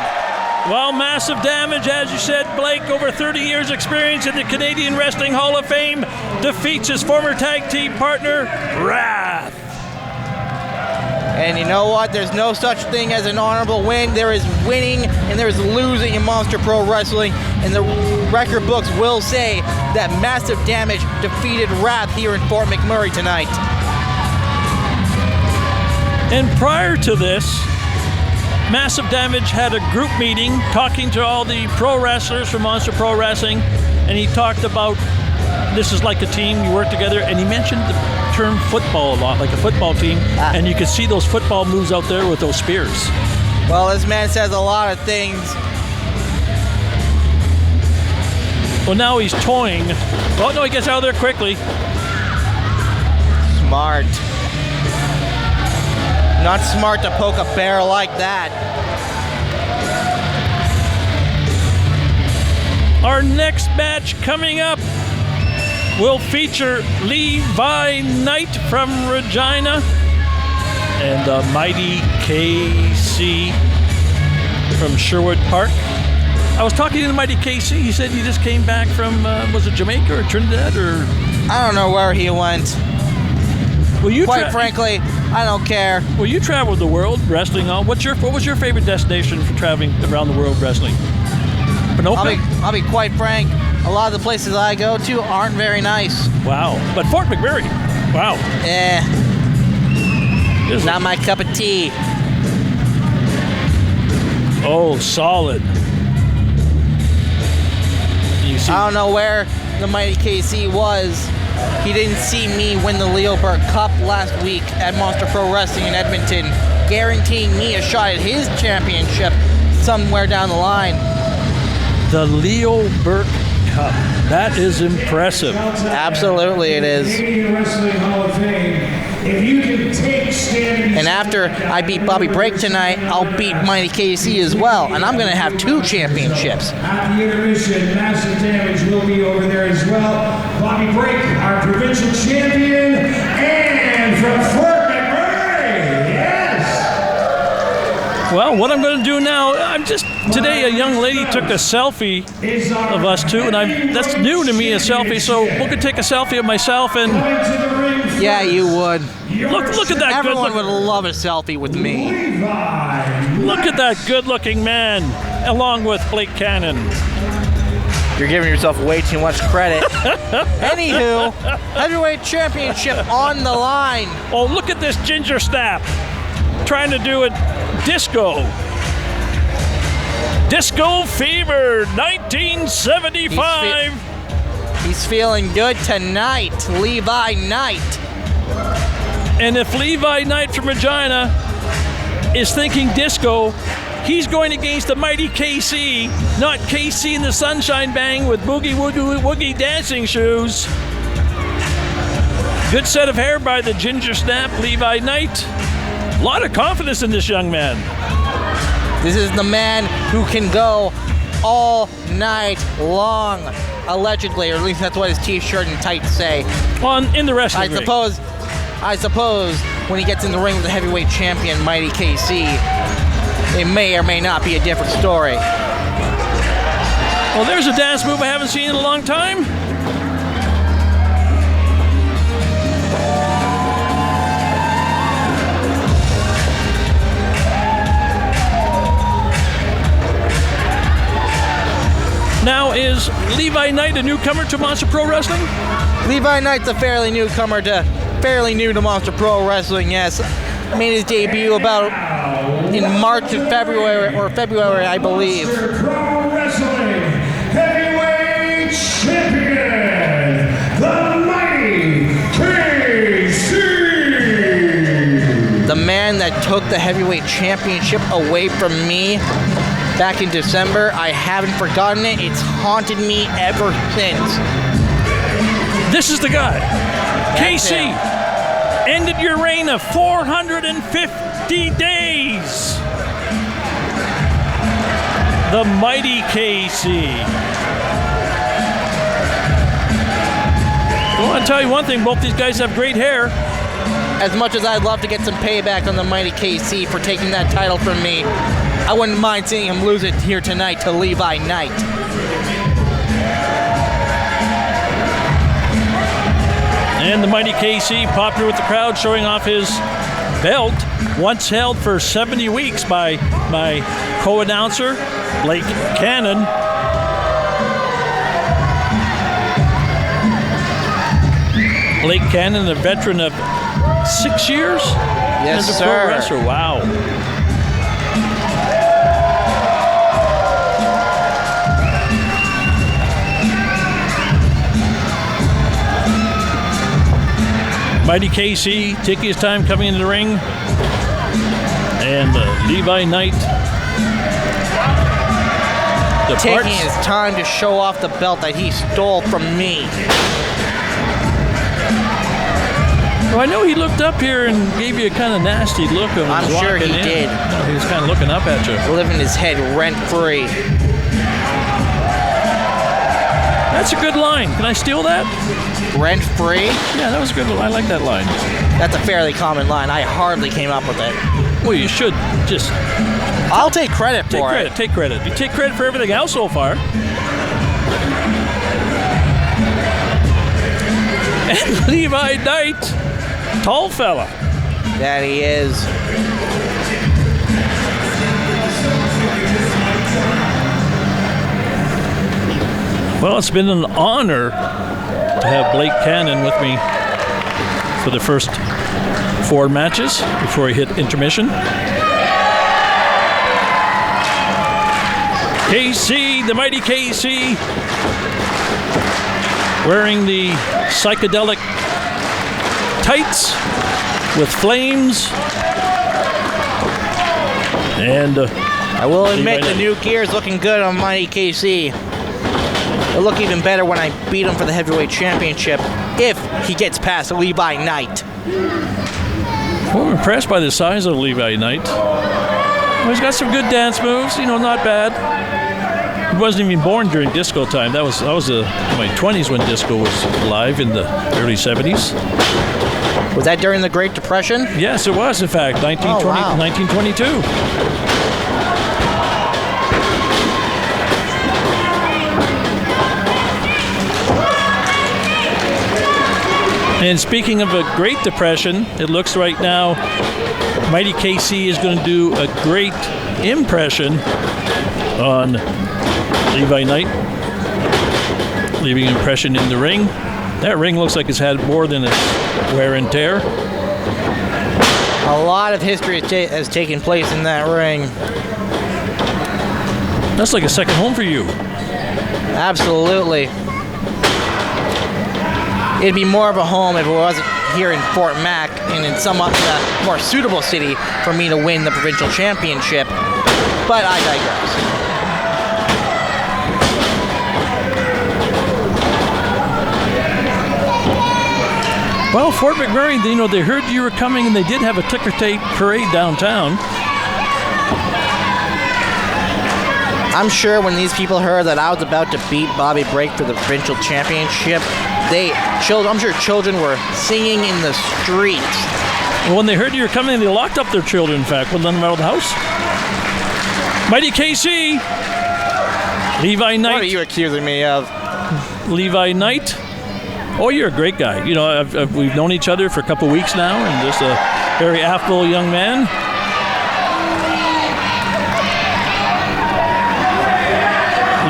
Well, massive damage, as you said. Blake, over 30 years experience in the Canadian Wrestling Hall of Fame, defeats his former tag team partner, Wrath. And you know what? There's no such thing as an honorable win. There is winning and there is losing in Monster Pro Wrestling. And the record books will say that Massive Damage defeated Wrath here in Fort McMurray tonight. And prior to this, Massive Damage had a group meeting talking to all the pro wrestlers from Monster Pro Wrestling, and he talked about this is like a team, you work together, and he mentioned the term football a lot, like a football team, and you could see those football moves out there with those spears. Well, this man says a lot of things. Well, now he's toying. Oh, no, he gets out of there quickly. Smart. Not smart to poke a bear like that. Our next match coming up will feature Levi Knight from Regina and the mighty KC from Sherwood Park. I was talking to the mighty KC. He said he just came back from, was it Jamaica or Trinidad or? I don't know where he went. Well, you Quite frankly, I don't care. Well, you traveled the world wrestling. What was your favorite destination for traveling around the world wrestling? Pinocchio? I'll be quite frank. A lot of the places I go to aren't very nice. Wow. But Fort McMurray. Wow. Not my cup of tea. Oh, solid. You see, I don't know where the mighty KC was. He didn't see me win the Leo Burke Cup last week at Monster Pro Wrestling in Edmonton, guaranteeing me a shot at his championship somewhere down the line. the Leo Burke Cup. That is impressive. Absolutely it is. Canadian Wrestling Hall of Fame. If you can take standing. And after I beat Bobby Brake tonight, I'll beat Mighty KC as well. And I'm going to have 2 championships. At the intermission, Massive Damage will be over there as well. Bobby Brake, our provincial champion, and from Fort McMurray, yes. Well, what I'm going to do now, today a young lady took a selfie of us two, and that's new to me, a selfie, so we could take a selfie of myself and... Yeah, you would. Look at that. Everyone would love a selfie with me. Look at that good-looking man, along with Blake Kannon. You're giving yourself way too much credit. Anywho, heavyweight championship on the line. Oh, look at this ginger snap, trying to do it disco. Disco Fever, 1975. He's feeling good tonight, Levi Knight. And if Levi Knight from Regina is thinking disco, he's going against the mighty KC, not KC in the Sunshine Bang with boogie woogie dancing shoes. Good set of hair by the ginger snap, Levi Knight. A lot of confidence in this young man. This is the man who can go all night long, allegedly, or at least that's what his t-shirt and tights say. In the wrestling ring. I suppose when he gets in the ring with the heavyweight champion, Mighty KC, it may or may not be a different story. Well, there's a dance move I haven't seen in a long time. Now, is Levi Knight a newcomer to Monster Pro Wrestling? Levi Knight's a fairly new to Monster Pro Wrestling, yes. Made his debut about in March and February, I believe. Monster Pro Wrestling Heavyweight Champion, the mighty KC. The man that took the heavyweight championship away from me back in December, I haven't forgotten it. It's haunted me ever since. This is the guy. That's KC him. ended your reign of 450 days. the mighty KC. I want to tell you one thing, both these guys have great hair. As much as I'd love to get some payback on the mighty KC for taking that title from me, I wouldn't mind seeing him lose it here tonight to Levi Knight. And the mighty KC, popular with the crowd, showing off his belt, once held for 70 weeks by my co-announcer, Blake Kannon. Blake Kannon, a veteran of 6 years? Yes, as a sir. pro wrestler. Wow. Mighty KC taking his time coming into the ring. And Levi Knight departs. Taking his time to show off the belt that he stole from me. Well, I know he looked up here and gave you a kind of nasty look. I'm sure he did. He was kind of looking up at you. Living his head rent-free. That's a good line. Can I steal that? Rent-free? Yeah, that was a good line. I like that line. That's a fairly common line. I hardly came up with it. Well, you should just I'll take credit for it. Take credit. You take credit for everything else so far. And Levi Knight, tall fella. That he is. Well, it's been an honor to have Blake Kannon with me for the first 4 matches before he hit intermission. KC, the mighty KC, wearing the psychedelic tights with flames. And I will admit the new gear is looking good on mighty KC. It'll look even better when I beat him for the heavyweight championship if he gets past Levi Knight. Well, I'm impressed by the size of Levi Knight. Well, he's got some good dance moves, not bad. He wasn't even born during disco time. That was my 20s when disco was alive in the early 70s. Was that during the Great Depression? Yes, it was, in fact, 1922. And speaking of a Great Depression, it looks right now mighty KC is going to do a great impression on Levi Knight, leaving an impression in the ring. That ring looks like it's had more than its wear and tear. A lot of history has taken place in that ring. That's like a second home for you. Absolutely. It'd be more of a home if it wasn't here in Fort Mac and in some more suitable city for me to win the provincial championship. But I digress. Well, Fort McMurray, they heard you were coming and they did have a ticker tape parade downtown. I'm sure when these people heard that I was about to beat Bobby Brake for the provincial championship, I'm sure children were singing in the streets. Well, when they heard you were coming, they locked up their children, in fact, wouldn't let them out of the house. Mighty KC, Levi Knight. What are you accusing me of? Levi Knight. Oh, you're a great guy. We've known each other for a couple weeks now, and just a very affable young man.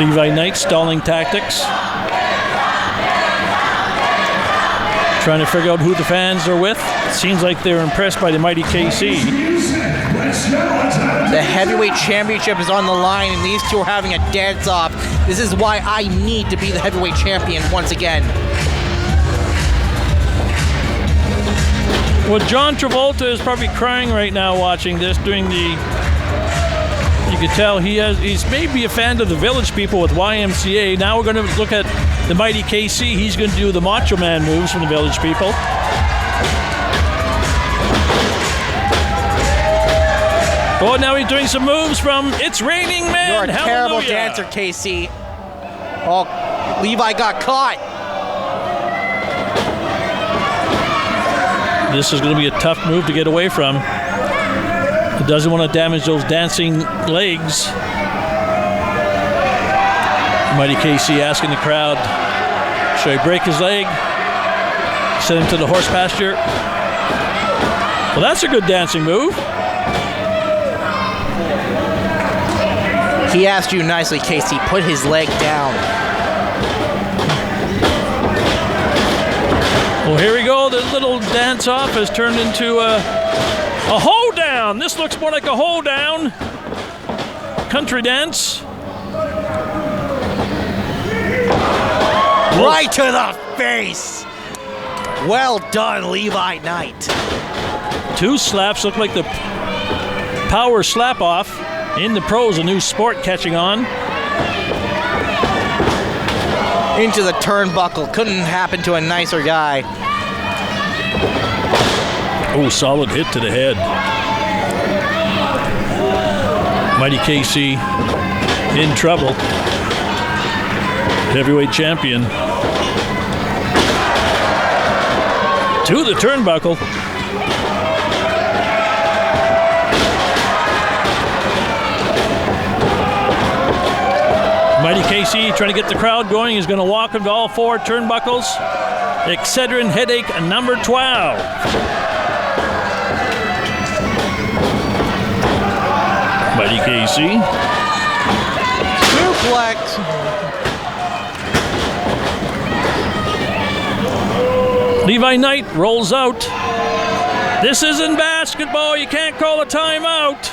Levi Knight stalling tactics. Trying to figure out who the fans are with. It seems like they're impressed by the mighty KC. The heavyweight championship is on the line, and these two are having a dance-off. This is why I need to be the heavyweight champion once again. Well, John Travolta is probably crying right now watching this during the... You can tell he's maybe a fan of the Village People with YMCA. Now we're going to look at the mighty KC. He's going to do the Macho Man moves from the Village People. Oh, now he's doing some moves from It's Raining Men. You're a terrible Hallelujah. dancer, Casey. Oh, Levi got caught. This is going to be a tough move to get away from. He doesn't want to damage those dancing legs. Mighty KC asking the crowd, should I break his leg? Send him to the horse pasture? Well, that's a good dancing move. He asked you nicely, Casey. Put his leg down. Well, here we go. The little dance-off has turned into a hold-down. This looks more like a hold-down. Country dance. Right to the face. Well done, Levi Knight. 2 slaps look like the power slap-off. In the pros, a new sport catching on. Into the turnbuckle. Couldn't happen to a nicer guy. Oh, solid hit to the head. Mighty KC in trouble. Heavyweight champion. To the turnbuckle. Mighty KC trying to get the crowd going. He's going to walk him to all 4 turnbuckles. Excedrin headache number 12. Mighty KC. Suplex. Levi Knight rolls out. This isn't basketball. You can't call a timeout.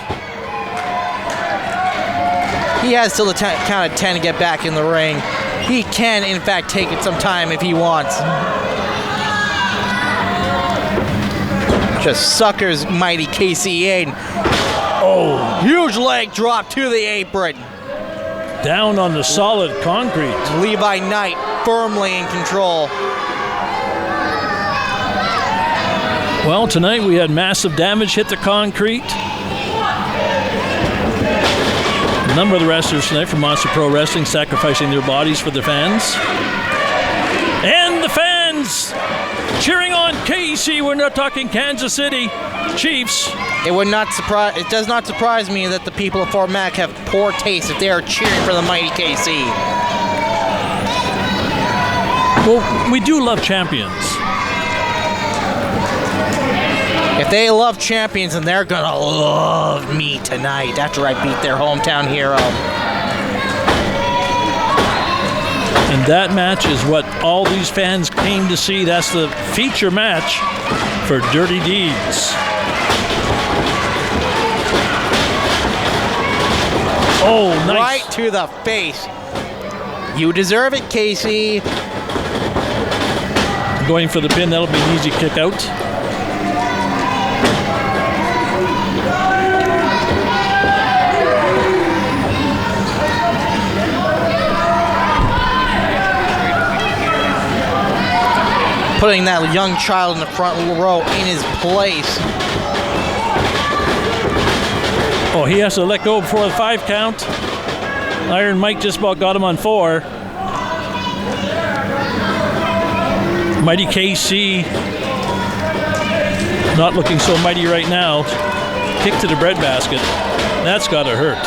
He has till the count of 10 to get back in the ring. He can, in fact, take it some time if he wants. Just suckers Mighty KC in. Oh, huge leg drop to the apron. Down on the solid concrete. Levi Knight firmly in control. Well, tonight we had massive damage hit the concrete. A number of the wrestlers tonight from Monster Pro Wrestling sacrificing their bodies for the fans. And the fans cheering on KC. We're not talking Kansas City Chiefs. It does not surprise me that the people of Fort Mac have poor taste if they are cheering for the Mighty KC. Well, we do love champions. If they love champions, then they're gonna love me tonight after I beat their hometown hero. And that match is what all these fans came to see. That's the feature match for Dirty Deeds. Oh, nice. Right to the face. You deserve it, Casey. Going for the pin. That'll be an easy kick out. Putting that young child in the front row in his place. Oh, he has to let go before the 5 count. Iron Mike just about got him on 4. Mighty KC not looking so mighty right now. Kick to the breadbasket. That's gotta hurt.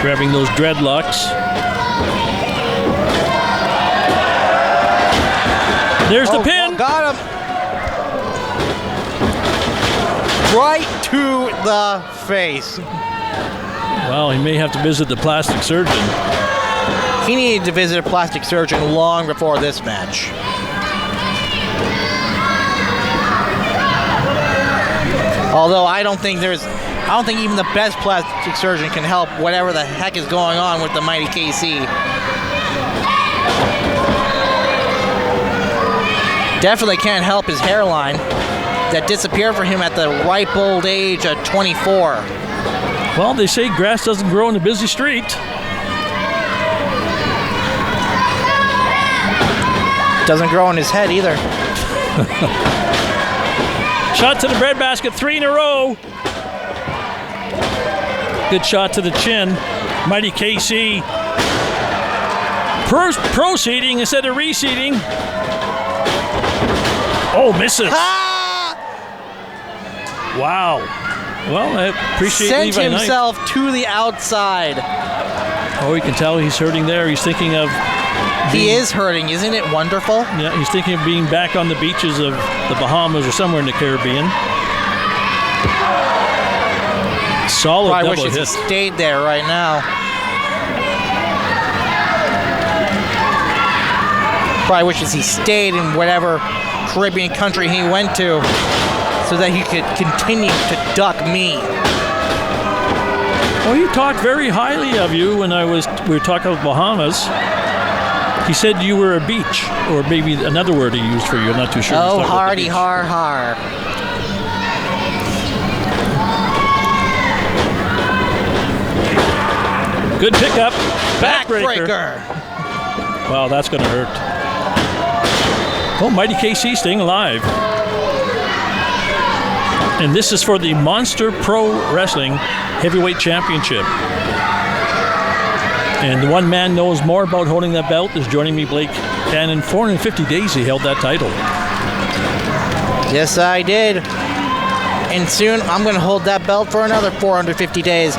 Grabbing those dreadlocks. There's the pin. Got him. Right to the face. Well, he may have to visit the plastic surgeon. He needed to visit a plastic surgeon long before this match. Although I don't think even the best plastic surgeon can help whatever the heck is going on with the Mighty KC. Definitely can't help his hairline that disappeared for him at the ripe old age of 24. Well, they say grass doesn't grow in a busy street. Doesn't grow on his head either. Shot to the breadbasket, 3 in a row. Good shot to the chin. Mighty KC proceeding instead of receding. Oh, misses. Ah! Wow. Well, I appreciate Sent Levi Knight. himself to the outside. Oh, you can tell he's hurting there. He's thinking of... He is hurting. Isn't it wonderful? Yeah, he's thinking of being back on the beaches of the Bahamas or somewhere in the Caribbean. Solid I double wish hit. he stayed there right now. Probably wishes he stayed in whatever Caribbean country he went to so that he could continue to duck me. Well, he talked very highly of you when we were talking about Bahamas. He said you were a beach, or maybe another word he used for you. I'm not too sure. Oh, hardy har har. Good pickup. Backbreaker. Backbreaker. Wow, that's going to hurt. Oh, Mighty KC staying alive. And this is for the Monster Pro Wrestling Heavyweight Championship. And the one man knows more about holding that belt is joining me, Blake Kannon. 450 days he held that title. Yes, I did. And soon I'm going to hold that belt for another 450 days.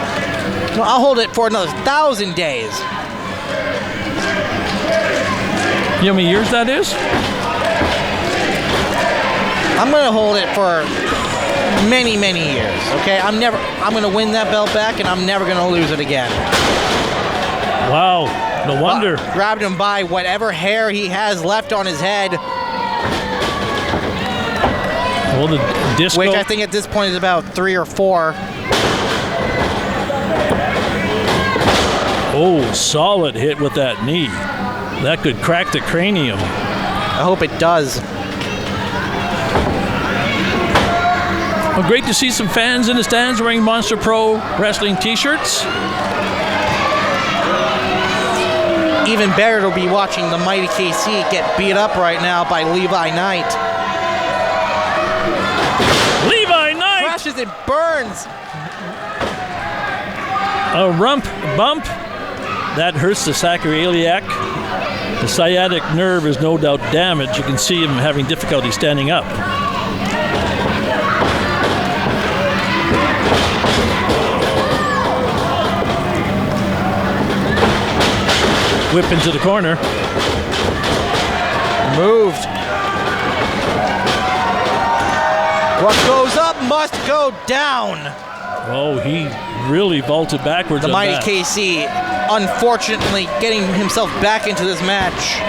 No, I'll hold it for another 1,000 days. You know how many years that is? I'm going to hold it for many, many years, okay? I'm going to win that belt back, and I'm never going to lose it again. Wow, no wonder. Grabbed him by whatever hair he has left on his head, Well, the disco. which I think at this point is about 3 or 4. Oh, solid hit with that knee. That could crack the cranium. I hope it does. Well, great to see some fans in the stands wearing Monster Pro Wrestling t-shirts. Even better to be watching the Mighty KC get beat up right now by Levi Knight. Levi Knight! Crashes and burns. A rump bump. That hurts the sacroiliac. The sciatic nerve is no doubt damaged. You can see him having difficulty standing up. Whip into the corner. Moved. What goes up must go down. Oh, he really vaulted backwards. The on Mighty that. KC, unfortunately, getting himself back into this match.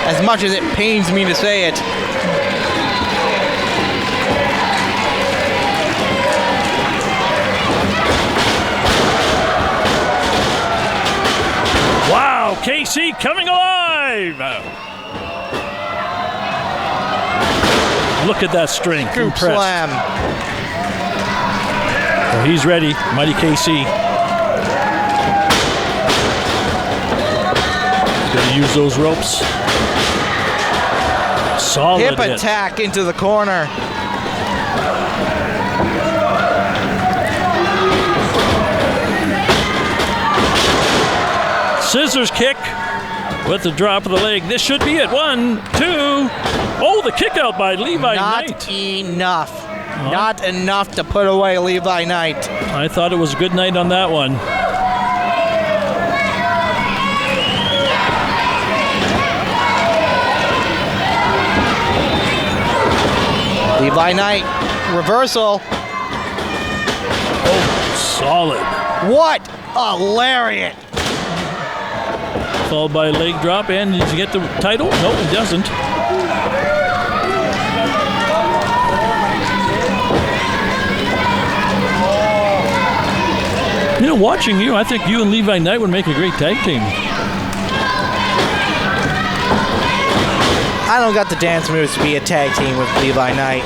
As much as it pains me to say it. Wow, KC coming alive! Look at that strength. Scoop Impressed. slam. Well, he's ready, Mighty KC. He's going to use those ropes. Solid Hip hit. attack into the corner. Scissors kick with the drop of the leg. This should be it. 1, 2. Oh, the kick out by Levi Knight. Not enough. Not enough to put away Levi Knight. I thought it was a good night on that one. Levi Knight, reversal. Oh, solid. What a lariat. Followed by a leg drop. And does he get the title? No, he doesn't. You know, watching you, I think you and Levi Knight would make a great tag team. I don't got the dance moves to be a tag team with Levi Knight.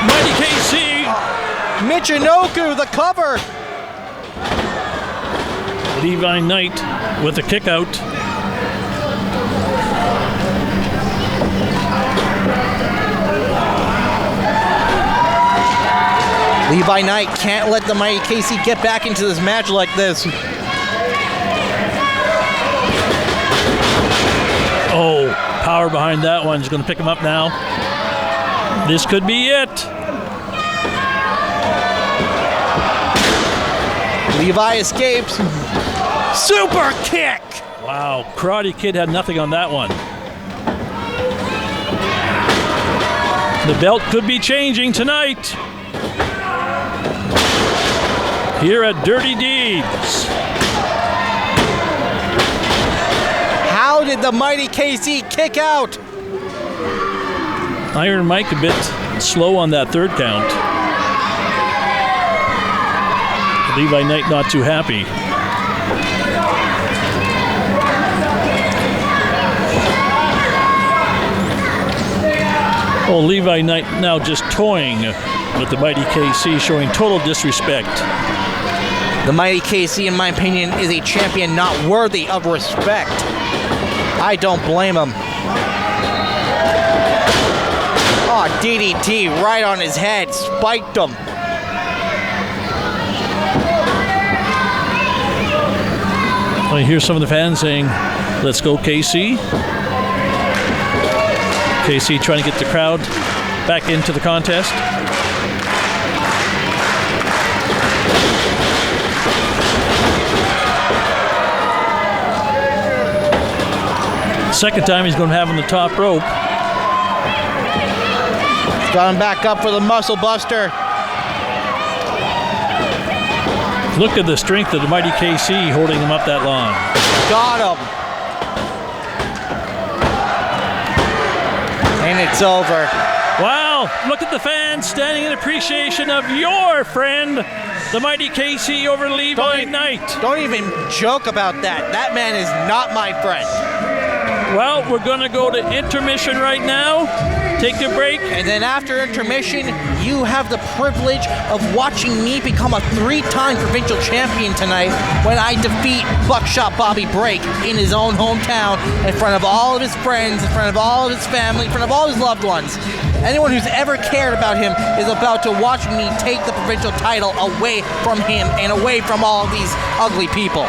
Mighty KC. Michinoku, the cover. Levi Knight with a kick out. Levi Knight can't let the mighty Casey get back into this match like this. Oh, power behind that one. He's going to pick him up now. This could be it. Levi escapes. Super kick! Wow, Karate Kid had nothing on that one. The belt could be changing tonight. Here at Dirty Deeds. How did the mighty KC kick out? Iron Mike a bit slow on that third count. Levi Knight not too happy. Oh, Levi Knight now just toying with the mighty KC, showing total disrespect. The mighty KC, in my opinion, is a champion not worthy of respect. I don't blame him. Oh, DDT right on his head, spiked him. I hear some of the fans saying, "Let's go, KC." KC trying to get the crowd back into the contest. Second time he's going to have on the top rope. Got him back up for the muscle buster. Look at the strength of the mighty KC holding him up that long. Got him. And it's over. Wow, look at the fans standing in appreciation of your friend, the mighty KC over Levi Knight. Don't even joke about that. That man is not my friend. Well, we're going to go to intermission right now. Take a break. And then after intermission, you have the privilege of watching me become a 3-time provincial champion tonight when I defeat Buckshot Bobby Brake in his own hometown in front of all of his friends, in front of all of his family, in front of all his loved ones. Anyone who's ever cared about him is about to watch me take the provincial title away from him and away from all of these ugly people.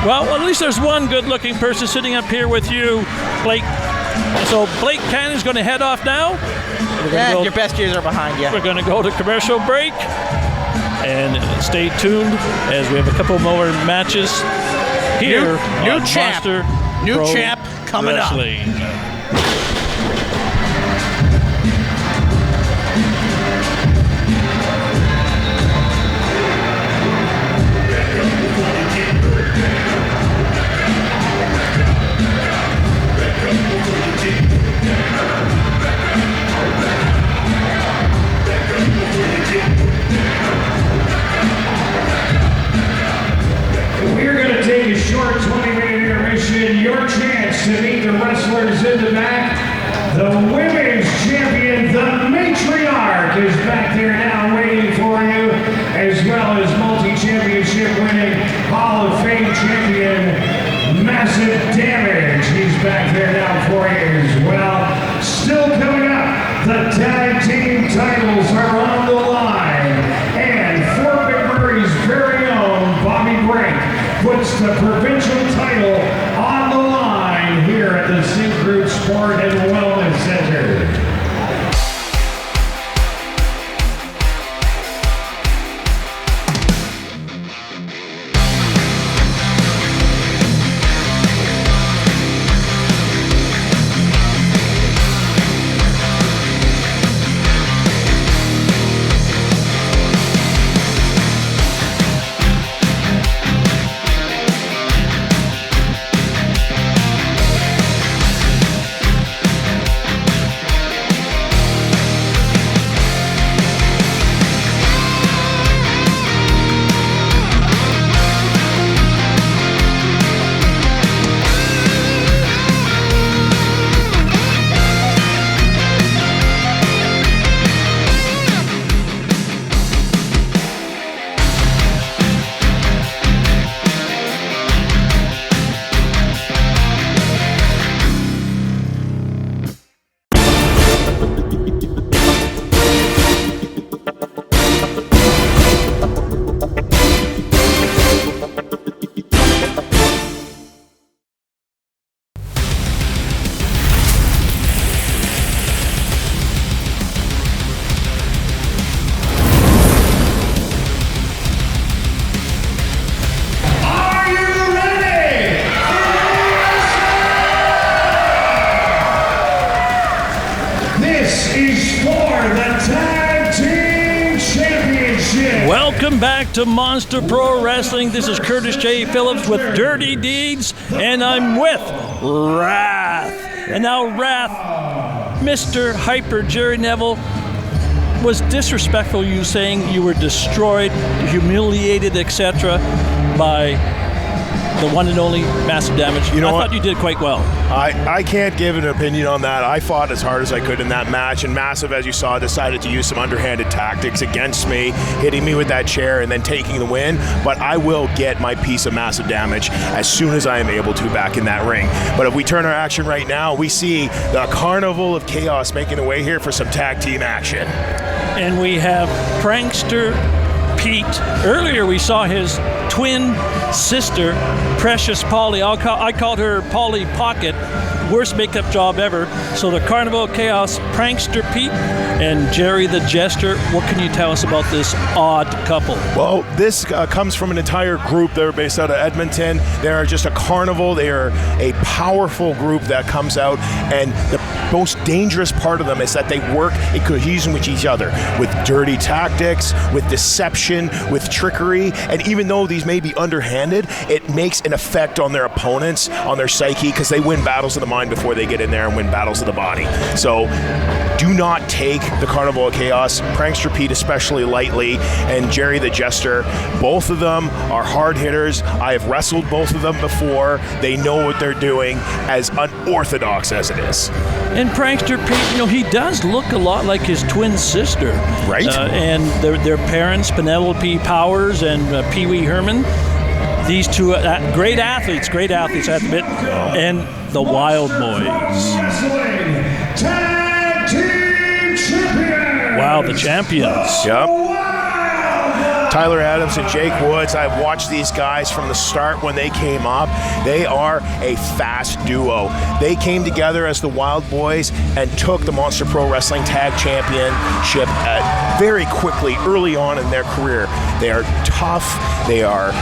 Well, at least there's one good-looking person sitting up here with you, Blake. So Blake Cannon's going to head off now. Your best years are behind you. We're going to go to commercial break. And stay tuned as we have a couple more matches here new on champ. Monster New Pro champ coming Wrestling. up. We're going to take a short 20-minute intermission. Your chance to meet the wrestlers in the back. The women's champion, the Matriarch, is back there now waiting for you, as well as multi-championship winning Hall of Fame champion, Massive Damage. He's back there now for you as well. Still coming up, the tag team titles are on the line. And Fort McMurray's very own Bobby Brake puts the provincial title on the line here at the Syncrude Sport and Wellness Center. back to Monster Pro Wrestling. This is Curtis J. Phillips with Dirty Deeds, and I'm with Wrath. And now Wrath, Mr. Hyper Jerry Neville, was disrespectful you saying you were destroyed, humiliated, etc. by the one and only Massive Damage. I thought you did quite well. I can't give an opinion on that. I fought as hard as I could in that match, and Massive, as you saw, decided to use some underhanded tactics against me, hitting me with that chair and then taking the win. But I will get my piece of Massive Damage as soon as I am able to back in that ring. But if we turn our action right now, we see the KarnEvil of Chaos making their way here for some tag team action. And we have Prankster Pete. Earlier we saw his twin sister, Precious Polly. I called her Polly Pocket. Worst makeup job ever. So the KarnEvil of Chaos, Prankster Pete and Jerry the Jester. What can you tell us about this odd couple? Well, this comes from an entire group. They're based out of Edmonton. They are just a carnival. They are a powerful group that comes out, and the most dangerous part of them is that they work in cohesion with each other, with dirty tactics, with deception, with trickery, and even though these may be underhanded, it makes an effect on their opponents, on their psyche, because they win battles of the mind before they get in there and win battles of the body. So do not take the KarnEvil of Chaos, Prankster Pete especially, lightly, and Jerry the Jester. Both of them are hard hitters. I have wrestled both of them before. They know what they're doing, as unorthodox as it is. And Prankster Pete, he does look a lot like his twin sister. Right. And their parents, Penelope Powers and Pee Wee Herman. These two great athletes, I have to admit. And the Wild Boys. Tag Team Champions! Wow, the champions. Yep. Tyler Adams and Jake Woods, I've watched these guys from the start when they came up. They are a fast duo. They came together as the Wild Boys and took the Monster Pro Wrestling Tag Championship very quickly, early on in their career. They are tough, they are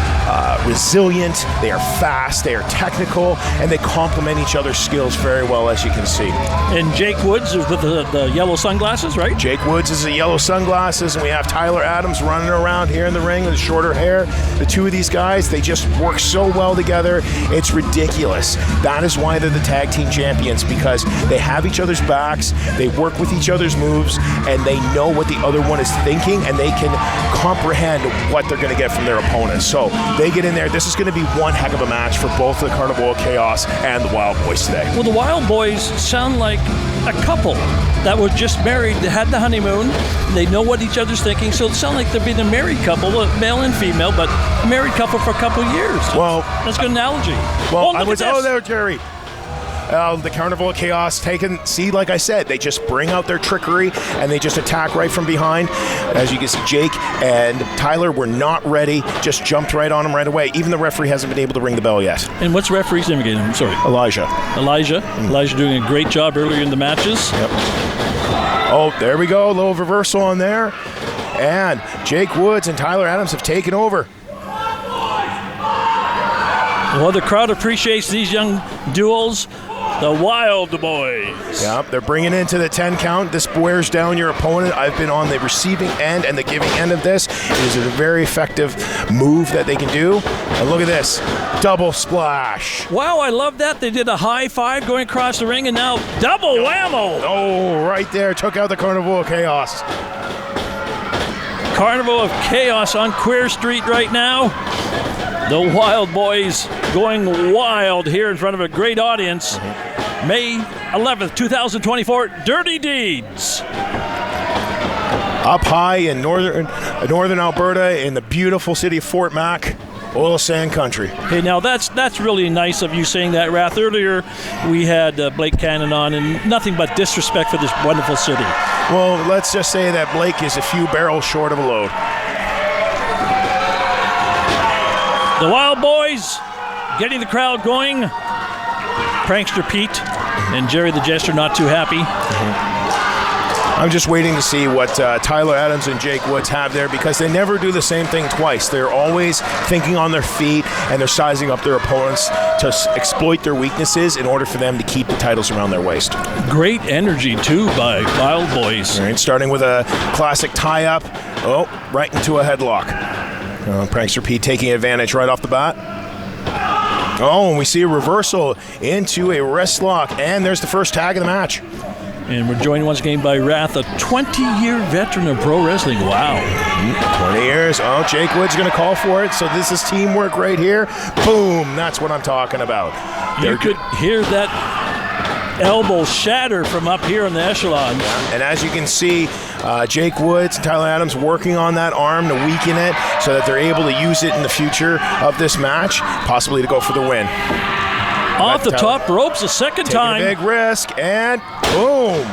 resilient, they are fast, they are technical, and they complement each other's skills very well, as you can see. And Jake Woods is with the yellow sunglasses, right? Jake Woods is the yellow sunglasses, and we have Tyler Adams running around here in the ring with shorter hair. The two of these guys, they just work so well together. It's ridiculous. That is why they're the tag team champions, because they have each other's backs, they work with each other's moves, and they know what the other one is thinking, and they can comprehend what they're going to get from their opponents. So they get in there. This is going to be one heck of a match for both the KarnEvil of Chaos and the Wild Boys today. Well, the Wild Boys sound like a couple that was just married. They had the honeymoon. They know what each other's thinking. So it sounds like they've been a married couple, male and female, but a married couple for a couple of years. Well, that's a good analogy. Well, there, Jerry. The KarnEvil of Chaos like I said, they just bring out their trickery and they just attack right from behind. As you can see, Jake and Tyler were not ready, just jumped right on them right away. Even the referee hasn't been able to ring the bell yet. And what's the referee's name again? I'm sorry. Elijah. Elijah doing a great job earlier in the matches. Yep. Oh, there we go. A little reversal on there. And Jake Woods and Tyler Adams have taken over. Well, the crowd appreciates these young duels. The Wild Boys. Yeah, they're bringing into the 10 count. This wears down your opponent. I've been on the receiving end and the giving end of this. It is a very effective move that they can do. And look at this. Double splash. Wow, I love that. They did a high five going across the ring, and now double whammo. Oh, right there. Took out the KarnEvil of Chaos. KarnEvil of Chaos on Queer Street right now. The Wild Boys going wild here in front of a great audience. May 11th, 2024, Dirty Deeds. Up high in northern Alberta in the beautiful city of Fort Mac, oil sand country. Hey, now that's really nice of you saying that, Wrath. Earlier we had Blake Kannon on, and nothing but disrespect for this wonderful city. Well, let's just say that Blake is a few barrels short of a load. The Wild Boys getting the crowd going. Prankster Pete and Jerry the Jester not too happy. I'm just waiting to see what Tyler Adams and Jake Woods have there, because they never do the same thing twice. They're always thinking on their feet, and they're sizing up their opponents to exploit their weaknesses in order for them to keep the titles around their waist. Great energy, too, by Wild Boys. All right, starting with a classic tie-up. Oh, right into a headlock. Prankster Pete taking advantage right off the bat. Oh, and we see a reversal into a wrist lock, and there's the first tag of the match. And we're joined once again by Wrath, a 20-year veteran of pro wrestling. Wow. 20 years. Oh, Jake Wood's going to call for it. So this is teamwork right here. Boom. That's what I'm talking about. You could hear that elbow shatter from up here in the echelon. And as you can see, Jake Woods and Tyler Adams working on that arm to weaken it so that they're able to use it in the future of this match, possibly to go for the win. Off the top ropes a second time. A big risk, and boom.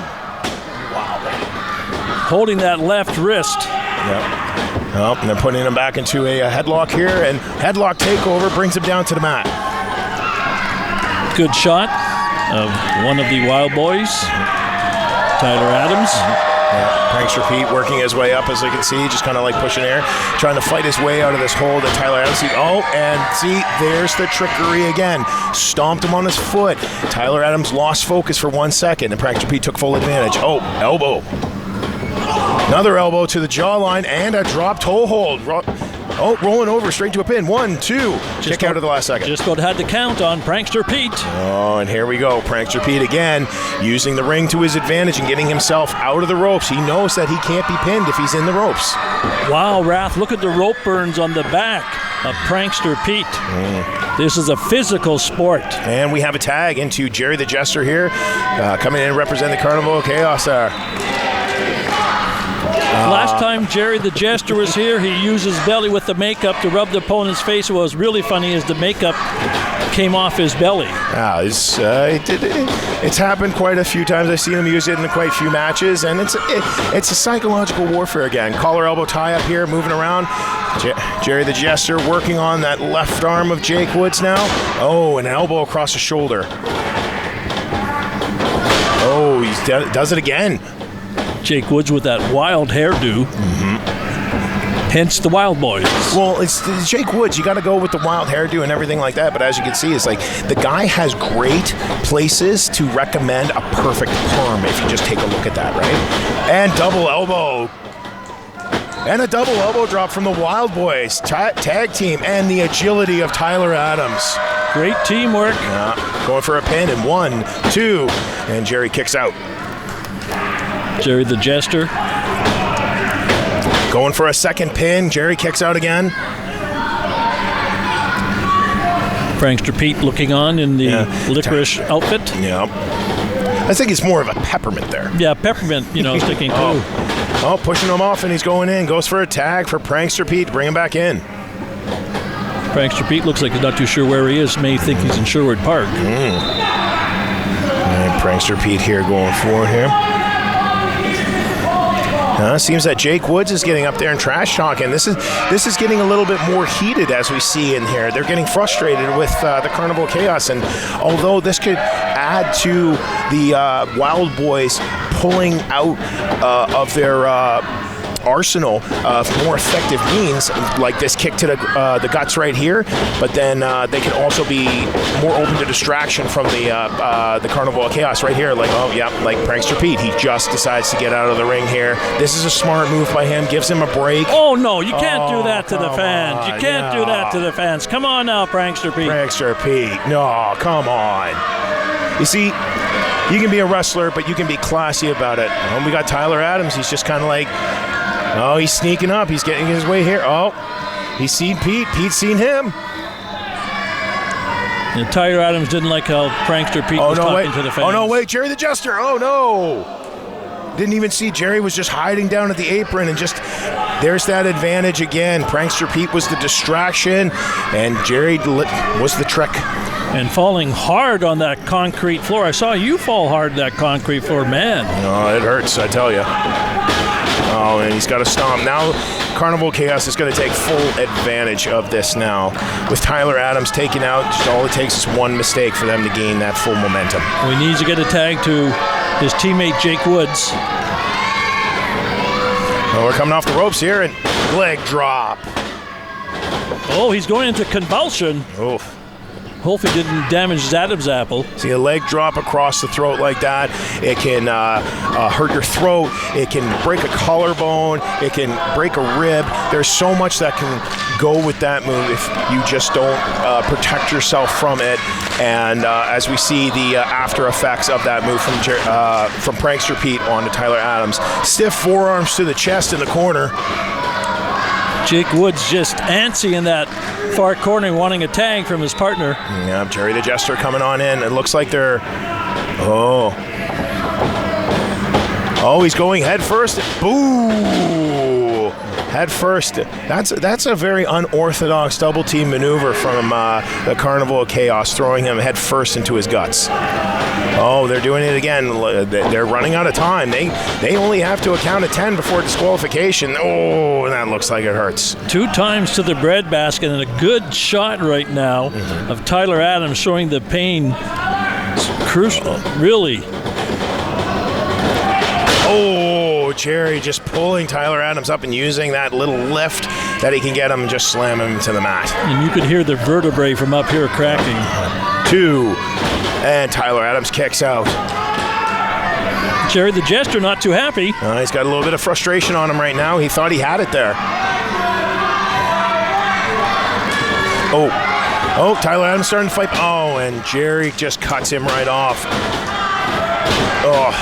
Holding that left wrist. Yep. Oh, and they're putting him back into a headlock here, and headlock takeover brings him down to the mat. Good shot of one of the Wild Boys, Tyler Adams. Yeah, Prankster Pete working his way up, as you can see, just kind of like pushing air, trying to fight his way out of this hole that Tyler Adams. Oh, and see, there's the trickery again. Stomped him on his foot. Tyler Adams lost focus for 1 second, and Prankster Pete took full advantage. Oh, elbow. Another elbow to the jawline, and a drop toe hold. Rolling over straight to a pin. 1, 2. Kick out of the last second. Just about had to count on Prankster Pete. Oh, and here we go. Prankster Pete again, using the ring to his advantage and getting himself out of the ropes. He knows that he can't be pinned if he's in the ropes. Wow, Wrath, look at the rope burns on the back of Prankster Pete. This is a physical sport. And we have a tag into Jerry the Jester here, coming in and represent the KarnEvil Kaos. Last time Jerry the Jester was here, he used his belly with the makeup to rub the opponent's face. What was really funny is the makeup came off his belly. It's happened quite a few times. I've seen him use it in quite a few matches, and it's a psychological warfare again. Collar elbow tie up here, moving around. Jerry the Jester working on that left arm of Jake Woods now. Oh, an elbow across the shoulder. Oh, he does it again. Jake Woods with that wild hairdo. Hence the Wild Boys. Well, it's Jake Woods. You got to go with the wild hairdo and everything like that. But as you can see, it's like the guy has great places to recommend a perfect perm if you just take a look at that, right? And double elbow. And a double elbow drop from the Wild Boys. Tag team and the agility of Tyler Adams. Great teamwork. Yeah, going for a pin in 1, 2. And Jerry kicks out. Jerry the Jester. Going for a second pin. Jerry kicks out again. Prankster Pete looking on in the licorice outfit. Yeah. I think it's more of a peppermint there. Yeah, peppermint, sticking through. Oh, pushing him off, and he's going in. Goes for a tag for Prankster Pete to bring him back in. Prankster Pete looks like he's not too sure where he is. May think he's in Sherwood Park. And Prankster Pete here going forward here. Seems that Jake Woods is getting up there and trash talking. This is getting a little bit more heated as we see in here. They're getting frustrated with the KarnEvil Kaos, and although this could add to the Wild Boys pulling out of their arsenal of more effective means, like this kick to the guts right here, but then they can also be more open to distraction from the KarnEvil Kaos right here. Like, like Prankster Pete, he just decides to get out of the ring here. This is a smart move by him, gives him a break. Oh no, you can't do that to the fans. You can't do that to the fans. Come on now, Prankster Pete. Prankster Pete, no, come on. You see, you can be a wrestler, but you can be classy about it. Well, we got Tyler Adams. He's just kind of like, oh, he's sneaking up. He's getting his way here. Oh, he's seen Pete. Pete's seen him. And Tyler Adams didn't like how Prankster Pete was talking to the fans. Oh, no, wait. Jerry the Jester. Oh, no. Didn't even see Jerry was just hiding down at the apron, and just there's that advantage again. Prankster Pete was the distraction, and Jerry was the trick. And falling hard on that concrete floor. I saw you fall hard on that concrete floor, man. Oh, it hurts, I tell you. Oh, and he's got to stomp. Now, KarnEvil Kaos is going to take full advantage of this now. With Tyler Adams taken out, all it takes is one mistake for them to gain that full momentum. He needs to get a tag to his teammate Jake Woods. Well, we're coming off the ropes here, and leg drop. Oh, he's going into convulsion. Oof. Hopefully didn't damage Adam's apple. See a leg drop across the throat like that. It can hurt your throat. It can break a collarbone. It can break a rib. There's so much that can go with that move if you just don't protect yourself from it. And as we see the after effects of that move from Prankster Pete onto Tyler Adams. Stiff forearms to the chest in the corner. Jake Woods just antsy in that far corner, wanting a tag from his partner. Yeah, Jerry the Jester coming on in. It looks like they're... Oh, he's going head first. Boo! Head first. That's a very unorthodox double team maneuver from the KarnEvil of Kaos, throwing him head first into his guts. Oh, they're doing it again. They're running out of time. They only have to count to 10 before disqualification. Oh, and that looks like it hurts. 2 times to the breadbasket, and a good shot right now of Tyler Adams, showing the pain. It's crucial, really. Oh, Jerry just pulling Tyler Adams up and using that little lift that he can get him and just slam him to the mat. And you could hear the vertebrae from up here cracking. 2. And Tyler Adams kicks out. Jerry the Jester not too happy. He's got a little bit of frustration on him right now. He thought he had it there. Oh, Tyler Adams starting to fight. Oh, and Jerry just cuts him right off. Oh.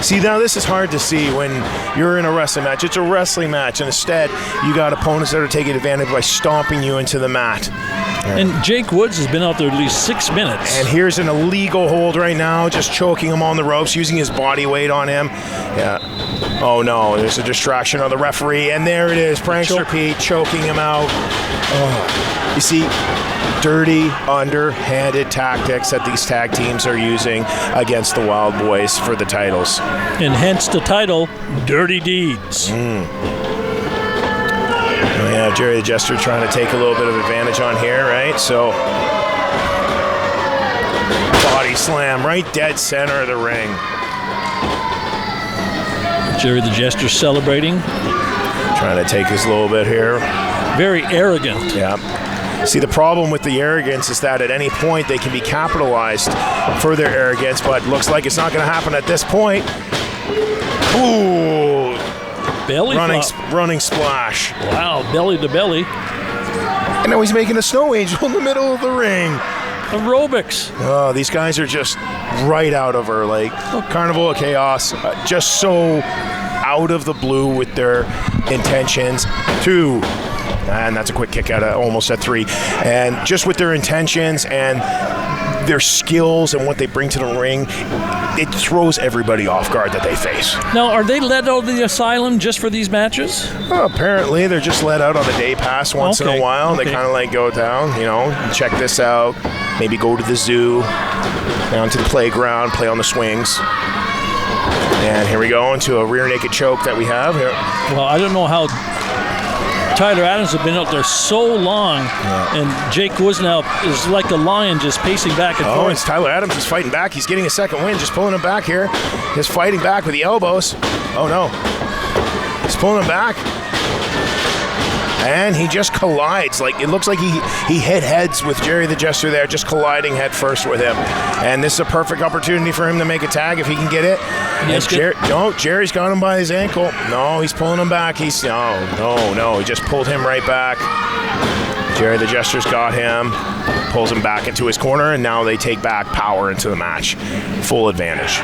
See, now this is hard to see when you're in a wrestling match. It's a wrestling match, and instead you got opponents that are taking advantage by stomping you into the mat. And Jake Woods has been out there at least 6 minutes. And here's an illegal hold right now, just choking him on the ropes, using his body weight on him. Yeah. Oh no, there's a distraction on the referee, and there it is, Prankster Pete choking him out. Oh. You see, dirty, underhanded tactics that these tag teams are using against the Wild Boys for the titles. And hence the title, Dirty Deeds. Yeah, Jerry the Jester trying to take a little bit of advantage on here, right? So, body slam right dead center of the ring. Jerry the Jester celebrating. Trying to take his little bit here. Very arrogant. Yeah. See, the problem with the arrogance is that at any point they can be capitalized for their arrogance, but looks like it's not going to happen at this point. Ooh. Belly running splash. Wow, belly to belly. And now he's making a snow angel in the middle of the ring. Aerobics. Oh, these guys are just right out of her. Like, KarnEvil of Kaos, just so out of the blue with their intentions. 2. And that's a quick kick out, almost at 3. And just with their intentions and their skills and what they bring to the ring, it throws everybody off guard that they face. Now, are they let out of the asylum just for these matches? Well, apparently, they're just let out on the day pass once in a while. They kind of like go down, check this out, maybe go to the zoo, down to the playground, play on the swings. And here we go into a rear naked choke that we have here. Well, I don't know how Tyler Adams has been out there so long, and Jake Woods now is like a lion just pacing back and forth. Oh, it's Tyler Adams is fighting back. He's getting a second win, just pulling him back here. He's fighting back with the elbows. Oh, no. He's pulling him back. And he just collides. Like, it looks like he hit heads with Jerry the Jester there, just colliding head first with him. And this is a perfect opportunity for him to make a tag if he can get it. Yes, Jerry's got him by his ankle. No, he's pulling him back. No. He just pulled him right back. Jerry the Jester's got him, pulls him back into his corner, and now they take back power into the match. Full advantage.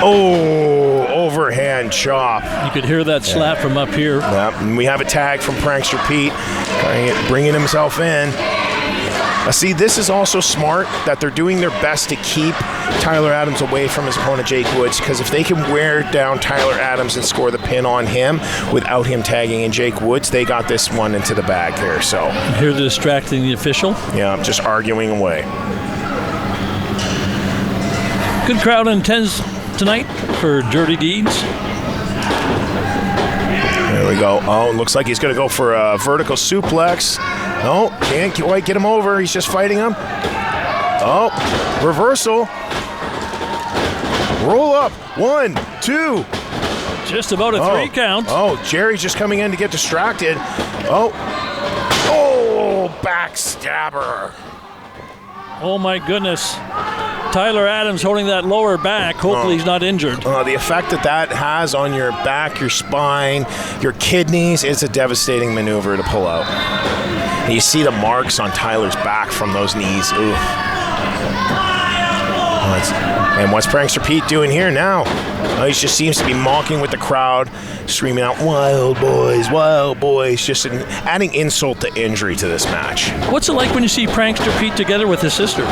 Oh, overhand chop. You could hear that slap from up here. Yep, and we have a tag from Prankster Pete, bringing himself in. See, this is also smart that they're doing their best to keep Tyler Adams away from his opponent, Jake Woods, because if they can wear down Tyler Adams and score the pin on him without him tagging in Jake Woods, they got this one into the bag here. So here they're distracting the official. Yeah, just arguing away. Good crowd intense tonight for Dirty Deeds. There we go. Oh, it looks like he's going to go for a vertical suplex. No, can't quite get him over. He's just fighting him. Oh, reversal. Roll up. 1, 2. Just about a 3 count. Oh, Jerry's just coming in to get distracted. Oh, backstabber. Oh my goodness. Tyler Adams holding that lower back. Hopefully he's not injured. The effect that has on your back, your spine, your kidneys, it's a devastating maneuver to pull out. And you see the marks on Tyler's back from those knees. Ooh. And what's Prankster Pete doing here now? He just seems to be mocking with the crowd, screaming out, "Wild boys, wild boys," just adding insult to injury to this match. What's it like when you see Prankster Pete together with his sister?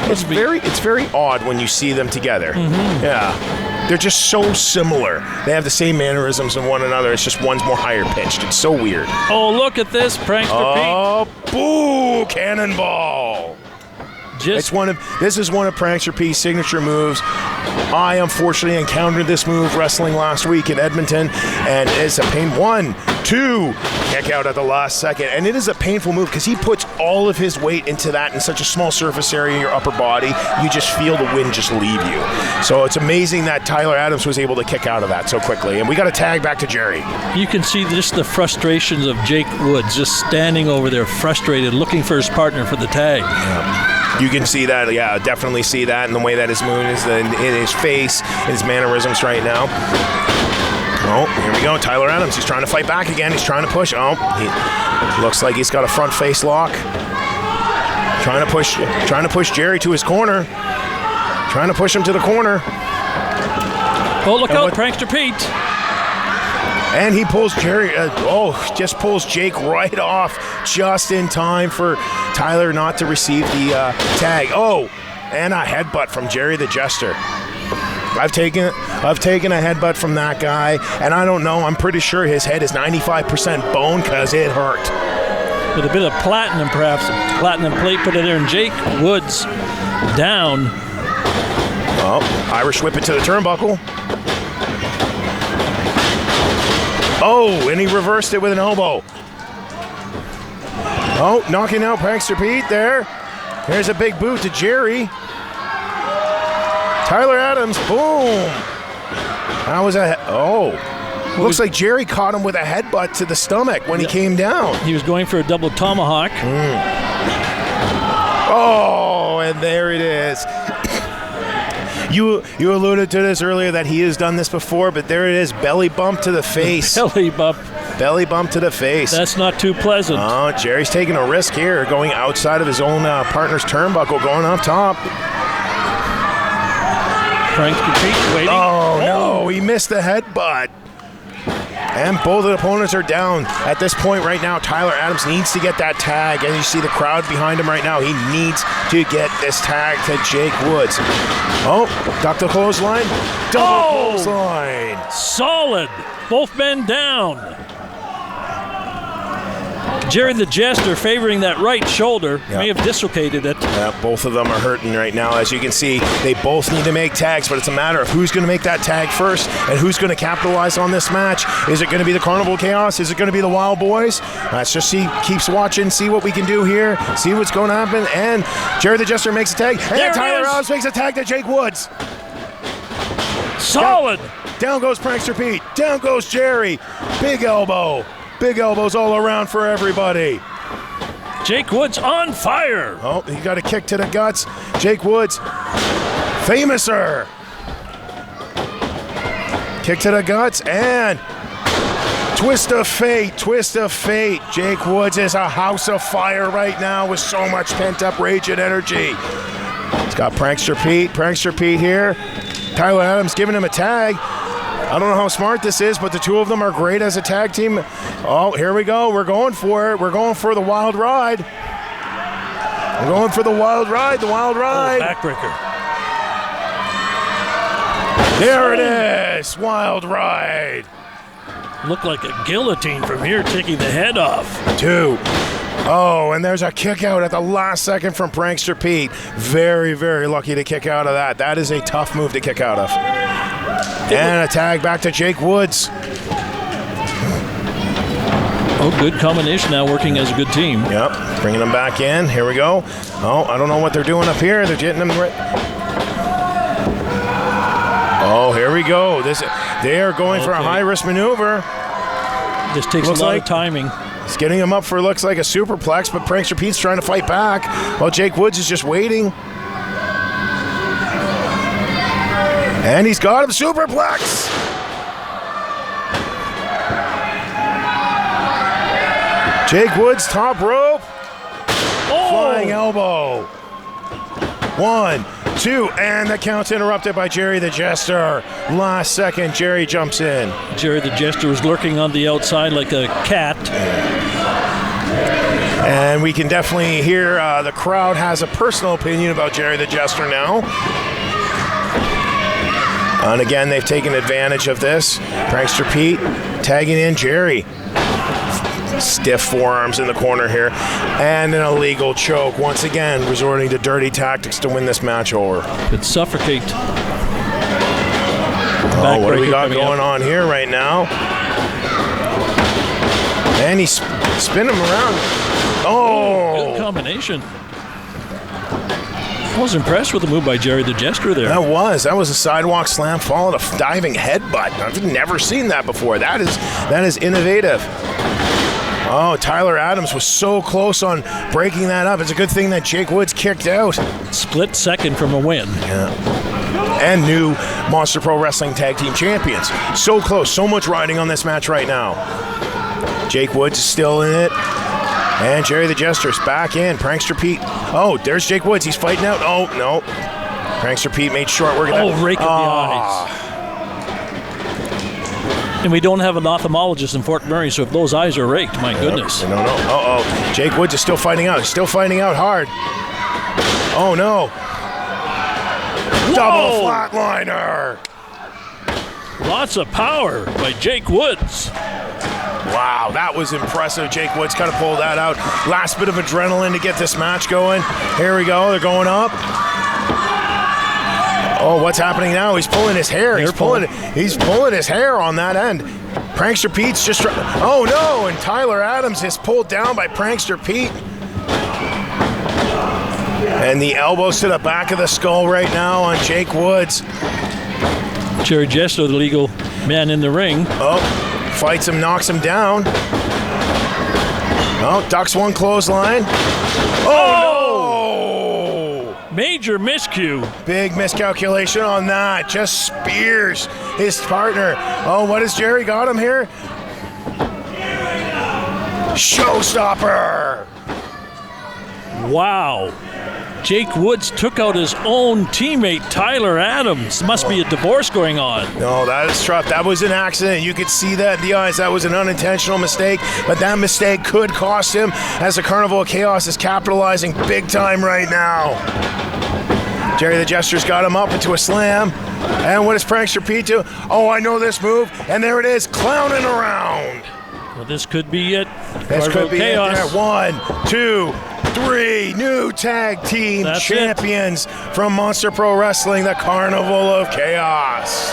It's very odd when you see them together. Mm-hmm. Yeah. They're just so similar. They have the same mannerisms of one another. It's just one's more higher pitched. It's so weird. Oh, look at this, Prankster Pete. Oh, boo! Cannonball. This is one of Prankster Pete's signature moves. I unfortunately encountered this move wrestling last week in Edmonton, and it's a pain. 1, 2, kick out at the last second, and it is a painful move because he puts all of his weight into that in such a small surface area in your upper body. You just feel the wind just leave you. So it's amazing that Tyler Adams was able to kick out of that so quickly, and we got a tag back to Jerry. You can see just the frustrations of Jake Woods, just standing over there frustrated, looking for his partner for the tag. Yeah. You can see that, yeah, definitely see that in the way that his moon is in his face, in his mannerisms right now. Oh, here we go, Tyler Adams. He's trying to fight back again. He's trying to push. Oh, he looks like he's got a front face lock. Trying to push Jerry to his corner. Trying to push him to the corner. Oh, look out, Prankster Pete. And he pulls Jerry, just pulls Jake right off just in time for Tyler not to receive the tag. Oh, and a headbutt from Jerry the Jester. I've taken a headbutt from that guy, and I don't know, I'm pretty sure his head is 95% bone because it hurt. With a bit of platinum, perhaps. A platinum plate put in there, and Jake Woods down. Oh, Irish whip it to the turnbuckle. Oh, and he reversed it with an elbow. Oh, knocking out Prankster Pete there. There's a big boot to Jerry. Tyler Adams, boom. That was looks like Jerry caught him with a headbutt to the stomach when he came down. He was going for a double tomahawk. Oh, and there it is. You alluded to this earlier that he has done this before, but there it is, belly bump to the face. Belly bump. Belly bump to the face. That's not too pleasant. Oh, Jerry's taking a risk here, going outside of his own partner's turnbuckle, going up top. Prankster Pete waiting. Oh, no, he missed the headbutt. And both of the opponents are down. At this point right now, Tyler Adams needs to get that tag. And you see the crowd behind him right now. He needs to get this tag to Jake Woods. Oh, duck the clothesline. Double clothesline. Solid. Both men down. Jerry the Jester favoring that right shoulder. May have dislocated it. Yeah, both of them are hurting right now. As you can see, they both need to make tags, but it's a matter of who's going to make that tag first and who's going to capitalize on this match. Is it going to be the KarnEvil Chaos? Is it going to be the Wild Boys? Let's just see, keeps watching, see what we can do here, see what's going to happen. And Jerry the Jester makes a tag. And Tyler Adams makes a tag to Jake Woods. Solid. Down goes Prankster Pete. Down goes Jerry. Big elbow. Big elbows all around for everybody. Jake Woods on fire. Oh, he got a kick to the guts. Jake Woods, famouser. Kick to the guts and twist of fate, twist of fate. Jake Woods is a house of fire right now with so much pent-up rage and energy. He's got Prankster Pete here. Tyler Adams giving him a tag. I don't know how smart this is, but the two of them are great as a tag team. Oh, here we go. We're going for it. We're going for the wild ride. We're going for the wild ride. The wild ride. Backbreaker. There it is. Wild ride. Looked like a guillotine from here, taking the head off. 2. Oh, and there's a kick out at the last second from Prankster Pete. Very, very lucky to kick out of that. That is a tough move to kick out of. And a tag back to Jake Woods. Oh, good combination now, working as a good team. Yep, bringing them back in. Here we go. Oh, I don't know what they're doing up here. They're getting them right. Oh, here we go. They are going for a high-risk maneuver. This takes a lot of timing. He's getting him up for looks like a superplex, but Prankster Pete's trying to fight back while Jake Woods is just waiting. And he's got him, superplex! Jake Woods, top rope. Flying elbow. 1, 2, and the count's interrupted by Jerry the Jester. Last second, Jerry jumps in. Jerry the Jester was lurking on the outside like a cat. And we can definitely hear the crowd has a personal opinion about Jerry the Jester now. And again, they've taken advantage of this. Prankster Pete tagging in Jerry. Stiff forearms in the corner here. And an illegal choke. Once again, resorting to dirty tactics to win this match over. Could suffocate. Oh, what do we got going on here right now? And he's spinning him around. Oh! Good combination. I was impressed with the move by Jerry the Jester there. That was a sidewalk slam followed a diving headbutt. I've never seen that before. That is innovative. Oh, Tyler Adams was so close on breaking that up. It's a good thing that Jake Woods kicked out. Split second from a win. Yeah. And new Monster Pro Wrestling Tag Team Champions. So close, so much riding on this match right now. Jake Woods is still in it. And Jerry the Jester's back in. Prankster Pete. Oh, there's Jake Woods. He's fighting out. Oh, no. Prankster Pete made short work of that. Oh, rake of the eyes. And we don't have an ophthalmologist in Fort McMurray, so if those eyes are raked, my goodness. I don't know. Uh-oh. Jake Woods is still fighting out. He's still fighting out hard. Oh, no. Whoa. Double flatliner. Lots of power by Jake Woods. Wow, that was impressive. Jake Woods kind of pulled that out. Last bit of adrenaline to get this match going. Here we go. They're going up. Oh, what's happening now? He's pulling his hair. He's pulling his hair on that end. Prankster Pete's just oh no! And Tyler Adams is pulled down by Prankster Pete. And the elbows to the back of the skull right now on Jake Woods. Jerry Jester, the legal man in the ring. Oh, fights him, knocks him down. Oh, ducks one clothesline. Oh no! Major miscue. Big miscalculation on that. Just spears his partner. Oh, what has Jerry got him here? Showstopper. Wow. Jake Woods took out his own teammate, Tyler Adams. Must be a divorce going on. No, that is tough. That was an accident. You could see that in the eyes. That was an unintentional mistake, but that mistake could cost him as the Carnival of Chaos is capitalizing big time right now. Jerry the Jester's got him up into a slam. And what does Prankster Pete do? Oh, I know this move. And there it is, clowning around. Well, this could be it. This could be Chaos. it there. 1, 2, 3 new tag team champions from Monster Pro Wrestling, the Carnival of Chaos.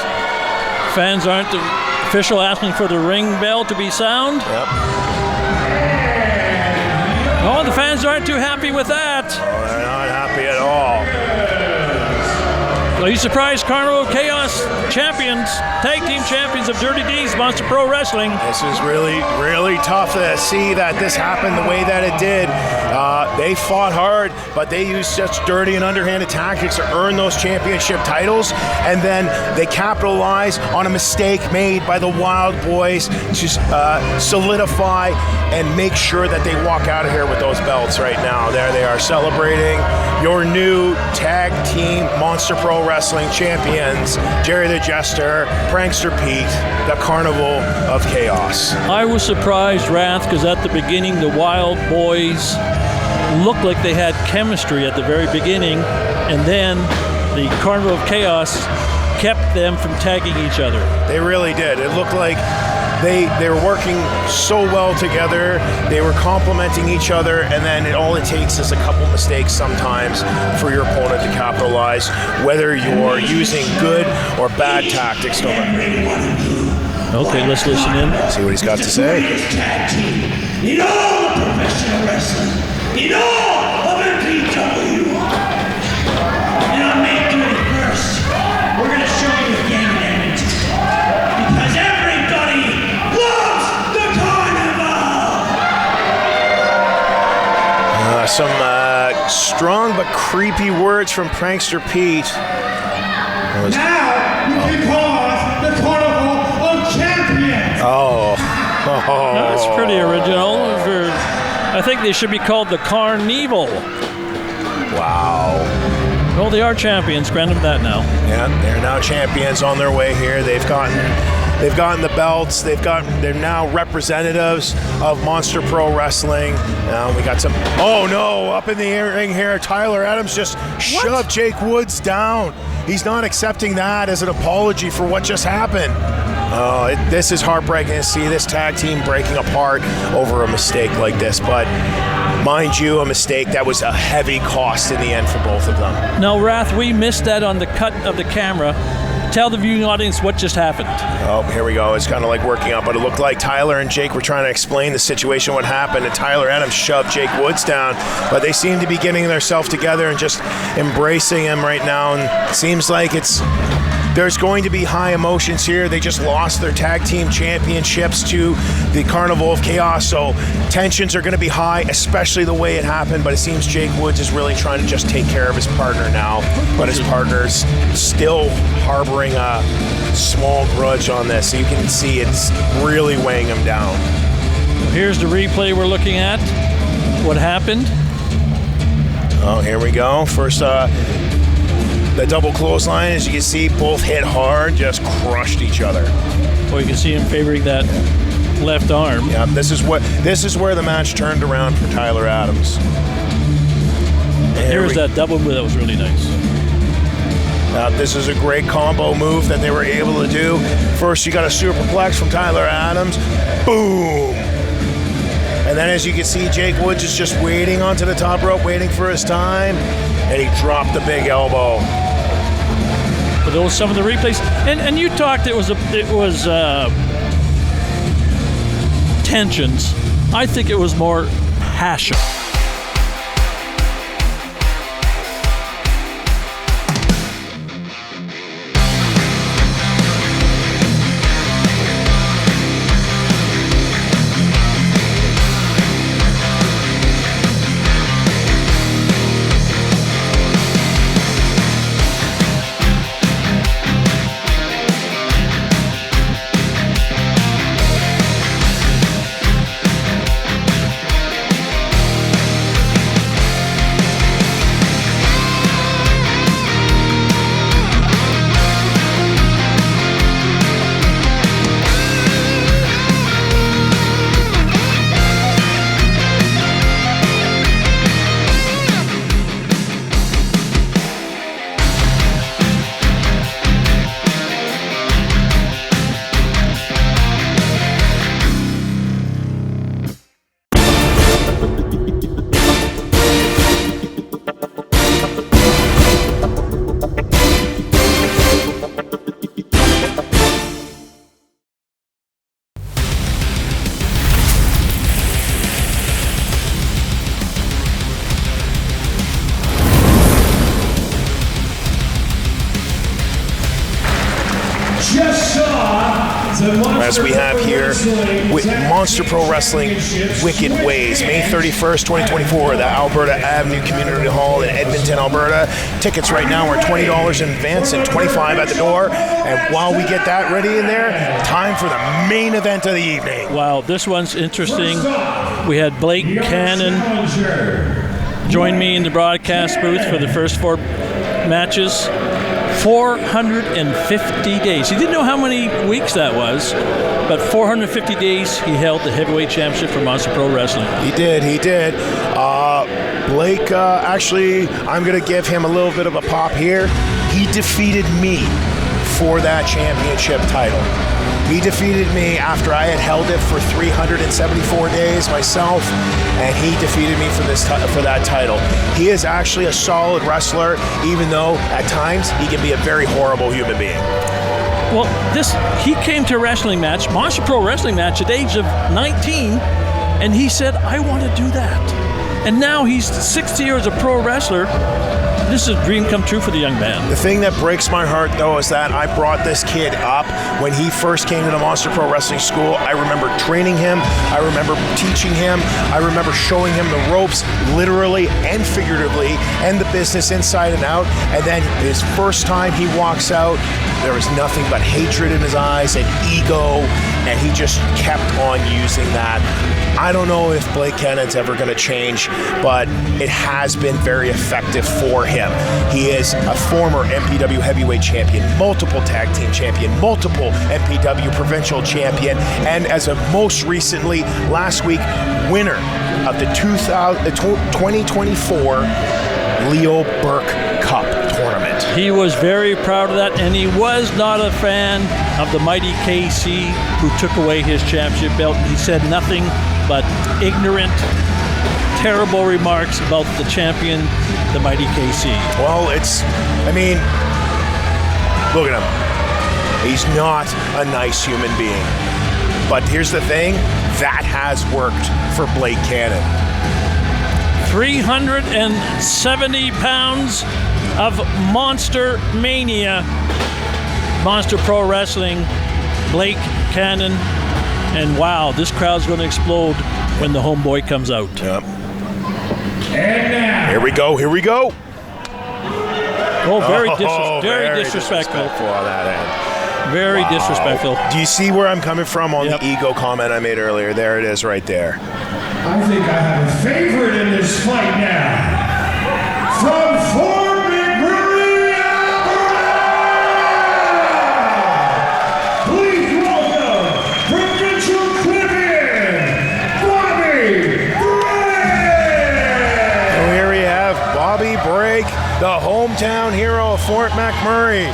Fans aren't official asking for the ring bell to be sound. Yep. Oh, the fans aren't too happy with that. Oh, they're not happy at all. Are you surprised? Carnival of Chaos champions, tag team champions of Dirty D's, Monster Pro Wrestling. This is really, really tough to see that this happened the way that it did. They fought hard, but they used such dirty and underhanded tactics to earn those championship titles, and then they capitalize on a mistake made by the Wild Boys to solidify and make sure that they walk out of here with those belts right now. There they are celebrating your new tag team Monster Pro Wrestling champions, Jerry the Jester, Prankster Pete, the Carnival of Chaos. I was surprised, Wrath, because at the beginning the Wild Boys looked like they had chemistry at the very beginning, and then the Carnival of Chaos kept them from tagging each other. They really did. It looked like they were working so well together. They were complementing each other, and then all it takes is a couple mistakes sometimes for your opponent to capitalize, whether you're using good or bad tactics. Okay, let's listen in. See what he's got to say. In all of professional wrestling, in all of MPW. And on May 31st, we're going to show you a game in Edmonton. Because everybody loves the Carnival! some strong but creepy words from Prankster Pete. Now you can call us the Carnival of Champions. That's pretty original. I think they should be called the KarnEvil. Wow. Well, they are champions. Grant them that now. Yeah, they're now champions on their way here. They've gotten the belts. They're now representatives of Monster Pro Wrestling. We got some. Oh no! Up in the ring here, Tyler Adams just shoved Jake Woods down. He's not accepting that as an apology for what just happened. This is heartbreaking to see this tag team breaking apart over a mistake like this. But mind you, a mistake that was a heavy cost in the end for both of them. Now, Wrath, we missed that on the cut of the camera. Tell the viewing audience what just happened. Oh, here we go. It's kind of like working out, but it looked like Tyler and Jake were trying to explain the situation, what happened, and Tyler Adams shoved Jake Woods down, but they seem to be getting themselves together and just embracing him right now, and it seems like there's going to be high emotions here. They just lost their tag team championships to the Carnival of Chaos, so tensions are going to be high, especially the way it happened, but it seems Jake Woods is really trying to just take care of his partner now, but his partner's still harboring a small grudge on this, so you can see it's really weighing him down. Here's the replay we're looking at. What happened? Oh, here we go. First, the double clothesline, as you can see, both hit hard, just crushed each other. Well, you can see him favoring that left arm. Yeah, this is where the match turned around for Tyler Adams. Here's that double move that was really nice. This is a great combo move that they were able to do. First, you got a superplex from Tyler Adams. Boom! And then, as you can see, Jake Woods is just waiting onto the top rope, waiting for his time, and he dropped the big elbow. For those some of the replays, and you talked it was tensions. I think it was more passion. As we have here with Monster Pro Wrestling Wicked Ways, May 31st, 2024, the Alberta Avenue Community Hall in Edmonton, Alberta. Tickets right now are $20 in advance and $25 at the door. And while we get that ready in there, time for the main event of the evening. Wow, this one's interesting. We had Blake Kannon join me in the broadcast booth for the first 4 matches. 450 days. He didn't know how many weeks that was, but 450 days he held the heavyweight championship for Monster Pro Wrestling. He did. Blake, actually, I'm going to give him a little bit of a pop here. He defeated me for that championship title. He defeated me after I had held it for 374 days myself, and he defeated me for that title. He is actually a solid wrestler, even though at times he can be a very horrible human being. Well, he came to a wrestling match, Monster Pro Wrestling match, at the age of 19, and he said, I want to do that. And now he's 60 years a pro wrestler. this is a dream come true for the young man. The thing that breaks my heart, though, is that I brought this kid up when he first came to the Monster Pro Wrestling School. I remember training him. I remember teaching him. I remember showing him the ropes, literally and figuratively, and the business inside and out. And then his first time he walks out, there was nothing but hatred in his eyes and ego, and he just kept on using that. I don't know if Blake Cannon's ever going to change, but it has been very effective for him. He is a former MPW heavyweight champion, multiple tag team champion, multiple MPW provincial champion, and as of most recently, last week, winner of the 2024 Leo Burke Cup tournament. He was very proud of that, and he was not a fan of the mighty KC who took away his championship belt. He said nothing but ignorant, terrible remarks about the champion, the mighty KC. Well, look at him. He's not a nice human being. But here's the thing, that has worked for Blake Cannon. 370 pounds of monster mania, Monster Pro Wrestling, Blake Cannon, and wow, this crowd's going to explode when the homeboy comes out. Yep. And now, Here we go. Oh, very Very disrespectful. on that end. Very disrespectful. Do you see where I'm coming from on Yep. the ego comment I made earlier? There it is right there. I think I have a favorite in this fight now. From Fort McMurray, Alberta, please welcome provincial champion, Bobby Bray. So here we have Bobby Brake, the hometown hero of Fort McMurray.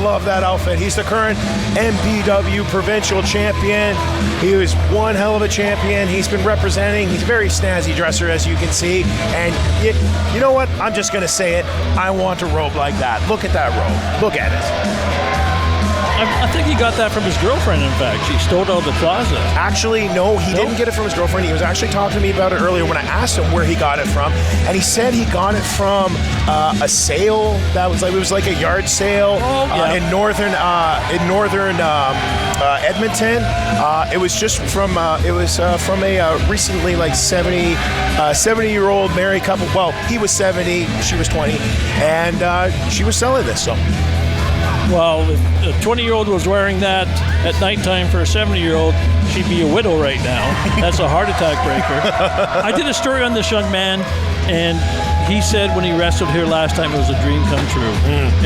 Love that outfit. He's the current MPW provincial champion. He was one hell of a champion. He's been representing. He's a very snazzy dresser, as you can see. And you know what? I'm just going to say it. I want a robe like that. Look at that robe. Look at it. I think he got that from his girlfriend, in fact. She stole it out of the closet. Actually, no, he didn't get it from his girlfriend. He was actually talking to me about it earlier when I asked him where he got it from, and he said he got it from a sale that was like, it was like a yard sale in northern Edmonton. It was just from from a recently like 70-year-old married couple. Well, he was 70, she was 20, and she was selling this. So. Well, if a 20-year-old was wearing that at nighttime for a 70-year-old, she'd be a widow right now. That's a heart attack breaker. I did a story on this young man, and he said when he wrestled here last time it was a dream come true.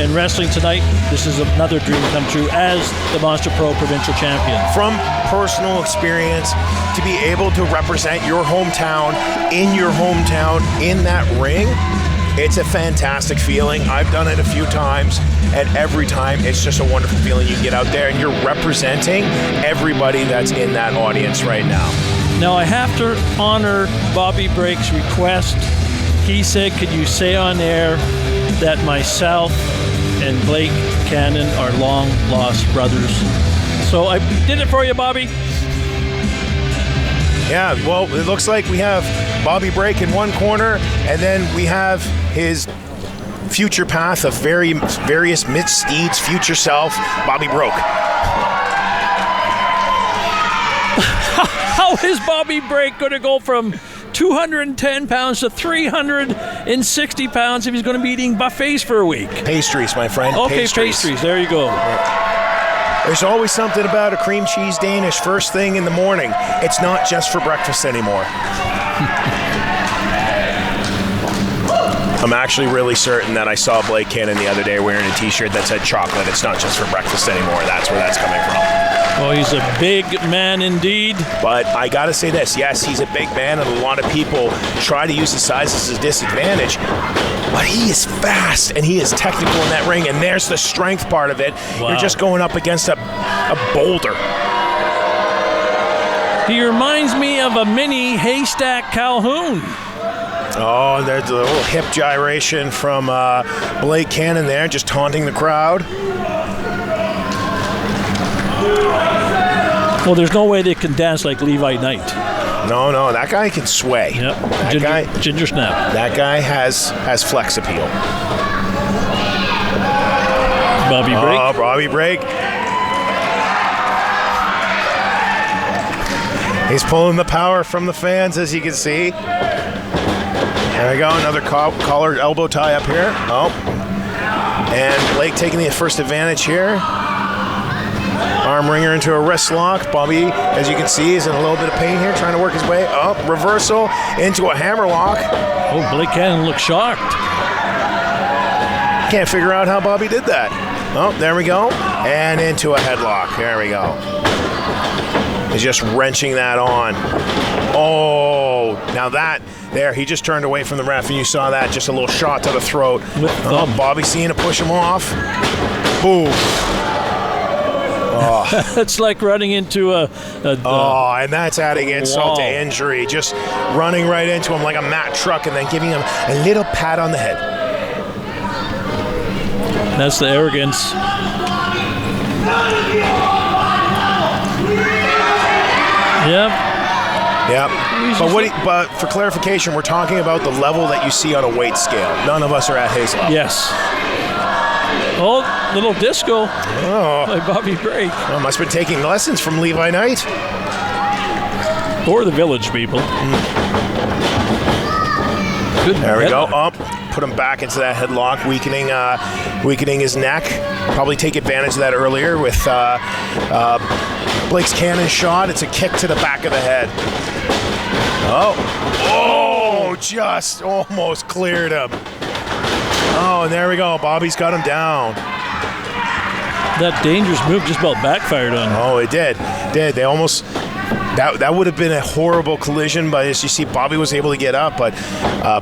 And wrestling tonight, this is another dream come true as the Monster Pro Provincial Champion. From personal experience, to be able to represent your hometown in that ring, it's a fantastic feeling. I've done it a few times, and every time it's just a wonderful feeling. You get out there and you're representing everybody that's in that audience right now. Now, I have to honor Bobby Brake's request. He said, could you say on air that myself and Blake Cannon are long-lost brothers? So I did it for you, Bobby. Yeah, well, it looks like we have Bobby Brake in one corner, and then we have his future path of various misdeeds, future self, Bobby Broke. How is Bobby Brake going to go from 210 pounds to 360 pounds if he's going to be eating buffets for a week? Pastries, my friend. Okay, pastries. There you go. There's always something about a cream cheese Danish first thing in the morning. It's not just for breakfast anymore. I'm actually really certain that I saw Blake Cannon the other day wearing a t-shirt that said chocolate. It's not just for breakfast anymore. That's where that's coming from. Well, he's a big man indeed. But I got to say this. Yes, he's a big man, and a lot of people try to use his size as a disadvantage. But he is fast, and he is technical in that ring, and there's the strength part of it. Wow. You're just going up against a boulder. He reminds me of a mini Haystack Calhoun. Oh, there's a little hip gyration from Blake Cannon there, just taunting the crowd. Well, there's no way they can dance like Levi Knight. No, that guy can sway. Yep. That Ginger snap. That guy has flex appeal. Bobby break. Oh, Bobby break. He's pulling the power from the fans, as you can see. There we go, another collar elbow tie up here. Oh, and Blake taking the first advantage here. Arm wringer into a wrist lock. Bobby, as you can see, is in a little bit of pain here, trying to work his way up. Reversal into a hammer lock. Oh, Blake Kannon looks shocked. Can't figure out how Bobby did that. Oh, there we go. And into a headlock. There we go. He's just wrenching that on. Oh, now that, there, he just turned away from the ref, and you saw that, just a little shot to the throat. Oh, Bobby seeing to push him off. Boom. Oh. It's like running into a and that's adding insult to injury. Just running right into him like a Mack truck and then giving him a little pat on the head. That's the arrogance. Yep. But for clarification, we're talking about the level that you see on a weight scale. None of us are at his level. Yes. Oh, little disco by Bobby Break. Well, must have been taking lessons from Levi Knight. Or the Village people. Good. There we go. Up. Put him back into that headlock, weakening his neck. Probably take advantage of that earlier with Blake's cannon shot. It's a kick to the back of the head. Oh, just almost cleared him. Oh, and there we go. Bobby's got him down. That dangerous move just about backfired on him. Oh, it did. They almost... That would have been a horrible collision, but as you see, Bobby was able to get up, but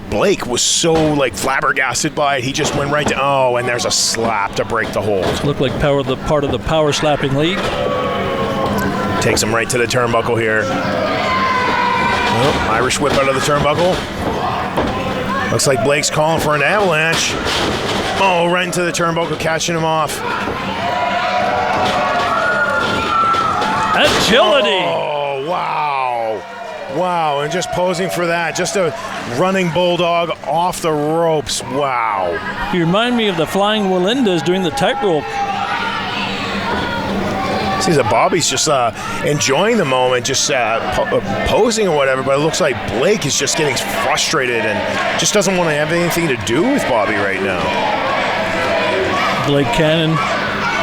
Blake was so flabbergasted by it, he just went right to, and there's a slap to break the hold. Looked like part of the power slapping league. Takes him right to the turnbuckle here. Oh, Irish whip out of the turnbuckle. Looks like Blake's calling for an avalanche. Oh, right into the turnbuckle, catching him off. Agility. Oh, wow, and just posing for that. Just a running bulldog off the ropes. Wow. You remind me of the flying Walindas doing the tightrope. See that Bobby's just enjoying the moment, just posing or whatever, but it looks like Blake is just getting frustrated and just doesn't want to have anything to do with Bobby right now. Blake Kannon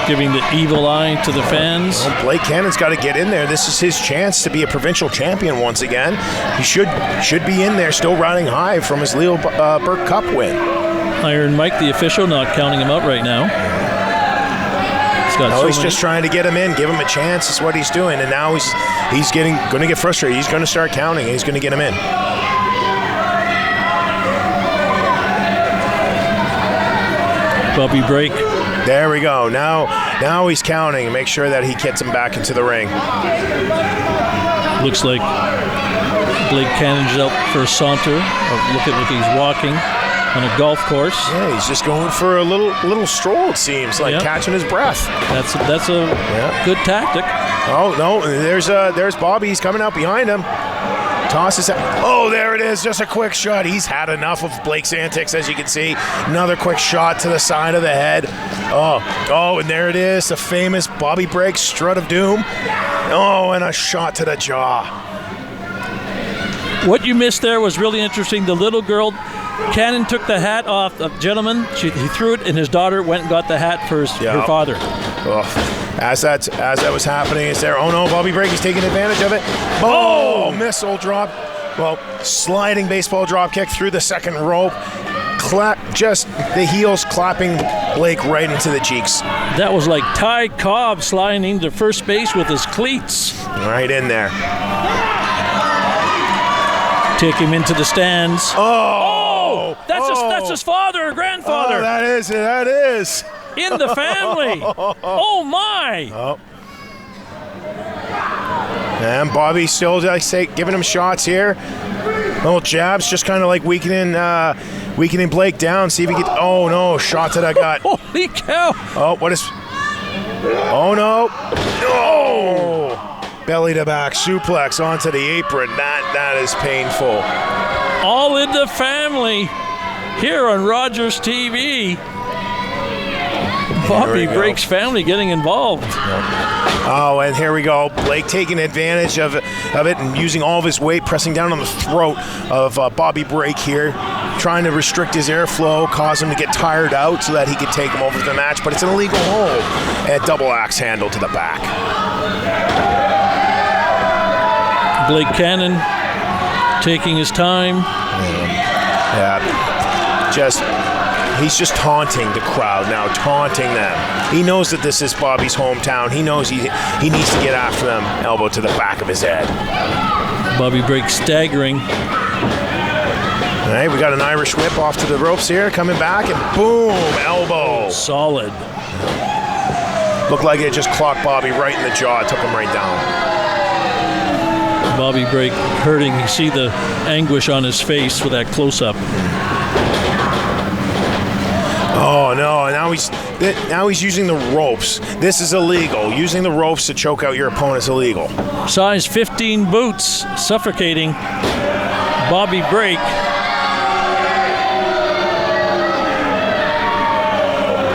giving the evil eye to the fans. Well, Blake Cannon's got to get in there. This is his chance to be a provincial champion once again. He should be in there, still riding high from his Leo Burke Cup win. Iron Mike, the official, not counting him out right now. He's just trying to get him in, give him a chance. That's what he's doing, and now he's going to get frustrated. He's going to start counting, and he's going to get him in. Bobby break. There we go. Now he's counting and make sure that he gets him back into the ring. Looks like Blake Cannon's out for a saunter. Look at he's walking on a golf course. Yeah, he's just going for a little stroll, it seems, catching his breath. That's a good tactic. Oh, no, there's Bobby. He's coming out behind him. Tosses it. Oh, there it is. Just a quick shot. He's had enough of Blake's antics, as you can see. Another quick shot to the side of the head. Oh, and there it is. The famous Bobby Break strut of doom. Oh, and a shot to the jaw. What you missed there was really interesting. The little girl, Kannon took the hat off the gentleman. He threw it, and his daughter went and got the hat for her father. Oh. As that was happening, is there? Oh no, Bobby Break is taking advantage of it. Oh, missile drop. Well, sliding baseball drop kick through the second rope. Just the heels clapping Blake right into the cheeks. That was like Ty Cobb sliding into first base with his cleats. Right in there. Take him into the stands. Oh! That's his father or grandfather. Oh, that is. In the family. Oh, my. Oh. And Bobby still, giving him shots here. Little jabs, just kind of like weakening Blake down. See if he can. Oh, no. Shot to the gut. Holy cow. Oh, what is. Oh, no. Oh. belly to back suplex onto the apron. That is painful. All in the family here on Rogers TV. Bobby Brake's family getting involved. Oh, and here we go. Blake taking advantage of it and using all of his weight, pressing down on the throat of Bobby Brake here, trying to restrict his airflow, cause him to get tired out so that he could take him over to the match, but it's an illegal hold. And double axe handle to the back. Blake Kannon taking his time. He's just taunting the crowd now, taunting them. He knows that this is Bobby's hometown. He knows he needs to get after them. Elbow to the back of his head. Bobby Brake staggering. All right, we got an Irish whip off to the ropes here, coming back, and boom, elbow. Solid. Looked like it just clocked Bobby right in the jaw, took him right down. Bobby Brake hurting. You see the anguish on his face with that close-up. Oh no! Now he's using the ropes. This is illegal. Using the ropes to choke out your opponent is illegal. Size 15 boots suffocating Bobby Brake.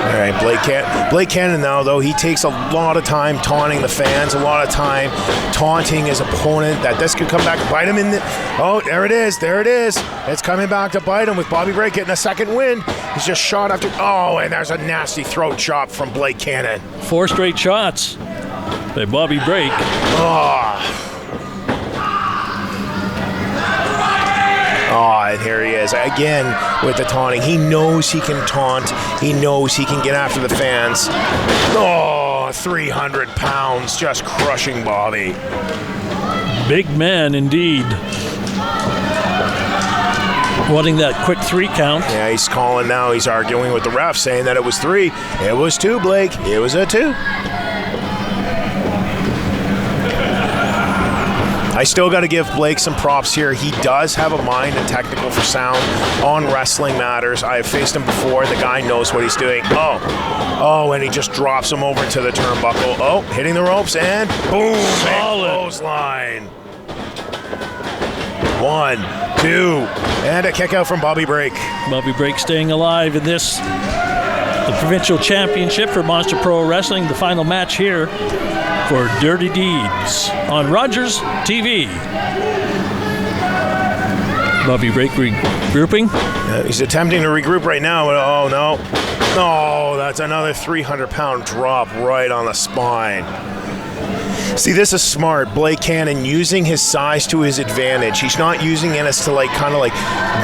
All right, Blake Kannon now, though, he takes a lot of time taunting the fans, a lot of time taunting his opponent, that this could come back and bite him in the... Oh, there it is. It's coming back to bite him with Bobby Brake getting a second win. He's just shot after... Oh, and there's a nasty throat chop from Blake Kannon. 4 straight shots by Bobby Brake. Oh, and here he is again with the taunting. He knows he can taunt. He knows he can get after the fans. Oh, 300 pounds just crushing Bobby. Big man indeed. Wanting that quick 3 count. Yeah, he's calling now. He's arguing with the ref, saying that it was 3. It was 2, Blake. It was a 2. I still got to give Blake some props here. He does have a mind and technical for sound on wrestling matters. I have faced him before. The guy knows what he's doing. Oh, and he just drops him over to the turnbuckle. Oh, hitting the ropes, and boom, solid clothesline. 1, 2, and a kick out from Bobby Brake. Bobby Brake staying alive in this, the provincial championship for Monster Pro Wrestling. The final match here for Dirty Deeds on Rogers TV. Bobby Brake regrouping. He's attempting to regroup right now. Oh, no. No, that's another 300-pound drop right on the spine. See, this is smart. Blake Kannon using his size to his advantage. He's not using it as to kind of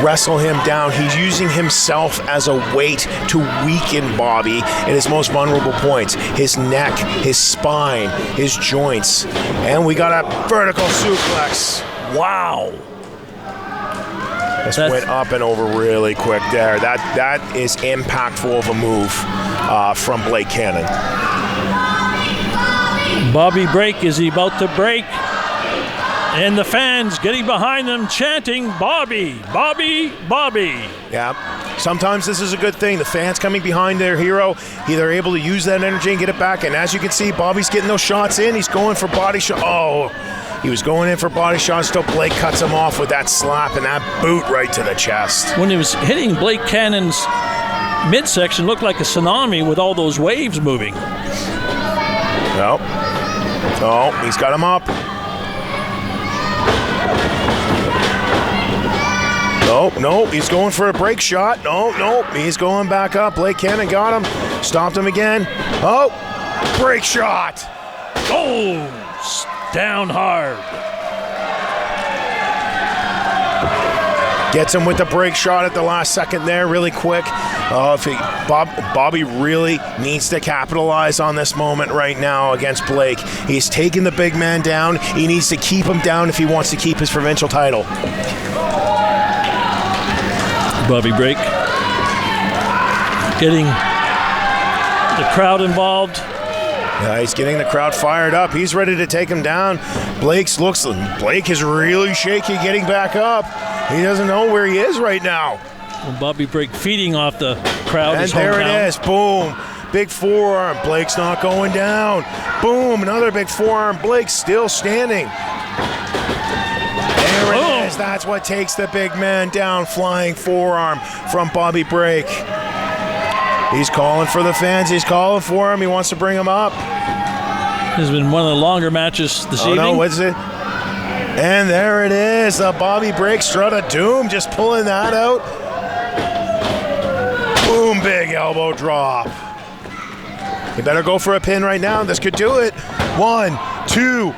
wrestle him down. He's using himself as a weight to weaken Bobby at his most vulnerable points. His neck, his spine, his joints. And we got a vertical suplex. Wow. This went up and over really quick there. That is impactful of a move from Blake Kannon. Bobby Brake, is he about to break? And the fans getting behind them chanting, Bobby, Bobby, Bobby. Yeah, sometimes this is a good thing. The fans coming behind their hero, they're able to use that energy and get it back. And as you can see, Bobby's getting those shots in. He's going for body shot. Oh, he was going in for body shots till Blake cuts him off with that slap and that boot right to the chest. When he was hitting Blake Cannon's midsection, looked like a tsunami with all those waves moving. No. Oh, he's got him up. No, he's going for a break shot. No, he's going back up. Blake Kannon got him. Stopped him again. Oh, break shot. Oh, down hard. Gets him with the break shot at the last second there, really quick. Bobby really needs to capitalize on this moment right now against Blake. He's taking the big man down. He needs to keep him down if he wants to keep his provincial title. Bobby Brake getting the crowd involved. Yeah, he's getting the crowd fired up. He's ready to take him down. Blake is really shaky getting back up. He doesn't know where he is right now. Well, Bobby Brake feeding off the crowd. And there it is. Boom. big forearm. Blake's not going down. Boom, another big forearm. Blake's still standing. There it is. That's what takes the big man down. Flying forearm from Bobby Brake. He's calling for the fans. He's calling for him. He wants to bring him up. This has been one of the longer matches this evening. Oh, no, what's it? And there it is. The Bobby Brake Strut of Doom, just pulling that out. Boom, big elbow drop. You better go for a pin right now. This could do it. 1, 2,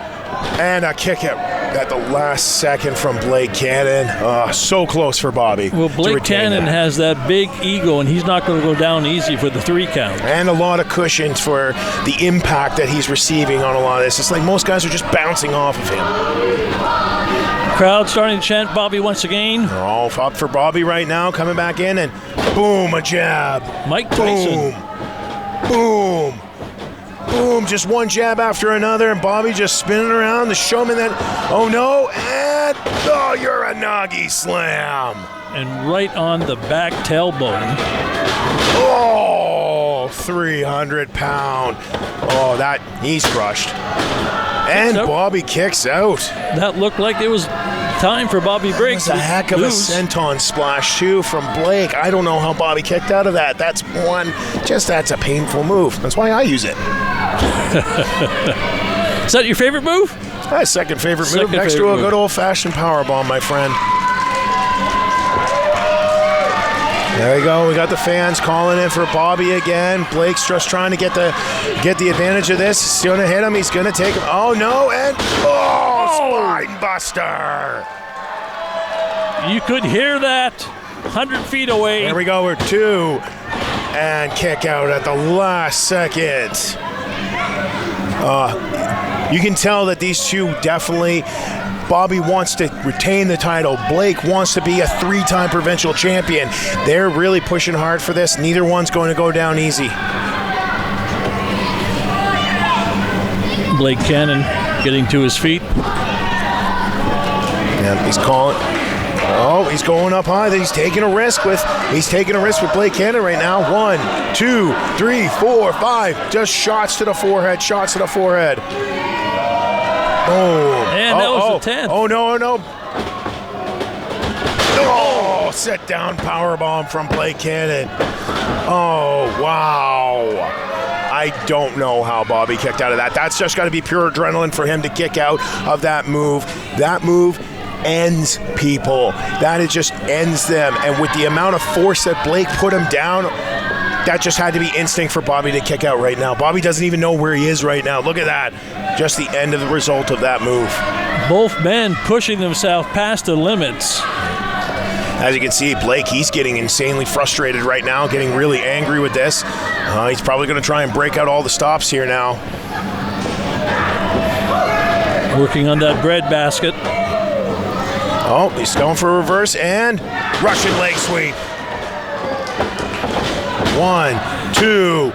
and a kick out at the last second from Blake Kannon. So close for Bobby. Well, Blake Kannon has that big ego, and he's not going to go down easy for the 3 count. And a lot of cushions for the impact that he's receiving on a lot of this. It's like most guys are just bouncing off of him. Crowd starting to chant Bobby once again. Oh, up for Bobby right now, coming back in, and boom, a jab. Mike Tyson. Boom. Boom, just one jab after another, and Bobby just spinning around, the showman that, oh no, and, oh, Uranagi slam. And right on the back tailbone. Oh, 300-pound. Oh, that, he's crushed. And Bobby kicks out. That looked like it was time for Bobby Brake. That's a heck of a senton splash, too, from Blake. I don't know how Bobby kicked out of that. That's a painful move. That's why I use it. Is that your favorite move? My second favorite move, next to a good old-fashioned powerbomb, my friend. There we go. We got the fans calling in for Bobby again. Blake's just trying to get the advantage of this. He's going to hit him. He's going to take him. Oh, no. And, spine buster. You could hear that 100 feet away. There we go. We're 2. And kick out at the last second. You can tell that these two definitely... Bobby wants to retain the title. Blake wants to be a 3-time provincial champion. They're really pushing hard for this. Neither one's going to go down easy. Blake Kannon getting to his feet. Yeah, he's calling. Oh, he's going up high. He's taking a risk with Blake Kannon right now. 1, 2, 3, 4, 5. Just shots to the forehead. Shots to the forehead. Oh, and that was the 10th. Oh, no. Oh, set down powerbomb from Blake Kannon. Oh, wow. I don't know how Bobby kicked out of that. That's just got to be pure adrenaline for him to kick out of that move. That move ends people. It just ends them. And with the amount of force that Blake put him down, that just had to be instinct for Bobby to kick out right now. Bobby doesn't even know where he is right now. Look at that. Just the end of the result of that move. Both men pushing themselves past the limits. As you can see, Blake, he's getting insanely frustrated right now, getting really angry with this. He's probably going to try and break out all the stops here now. Working on that bread basket. Oh, he's going for a reverse and Russian leg sweep. 1, 2,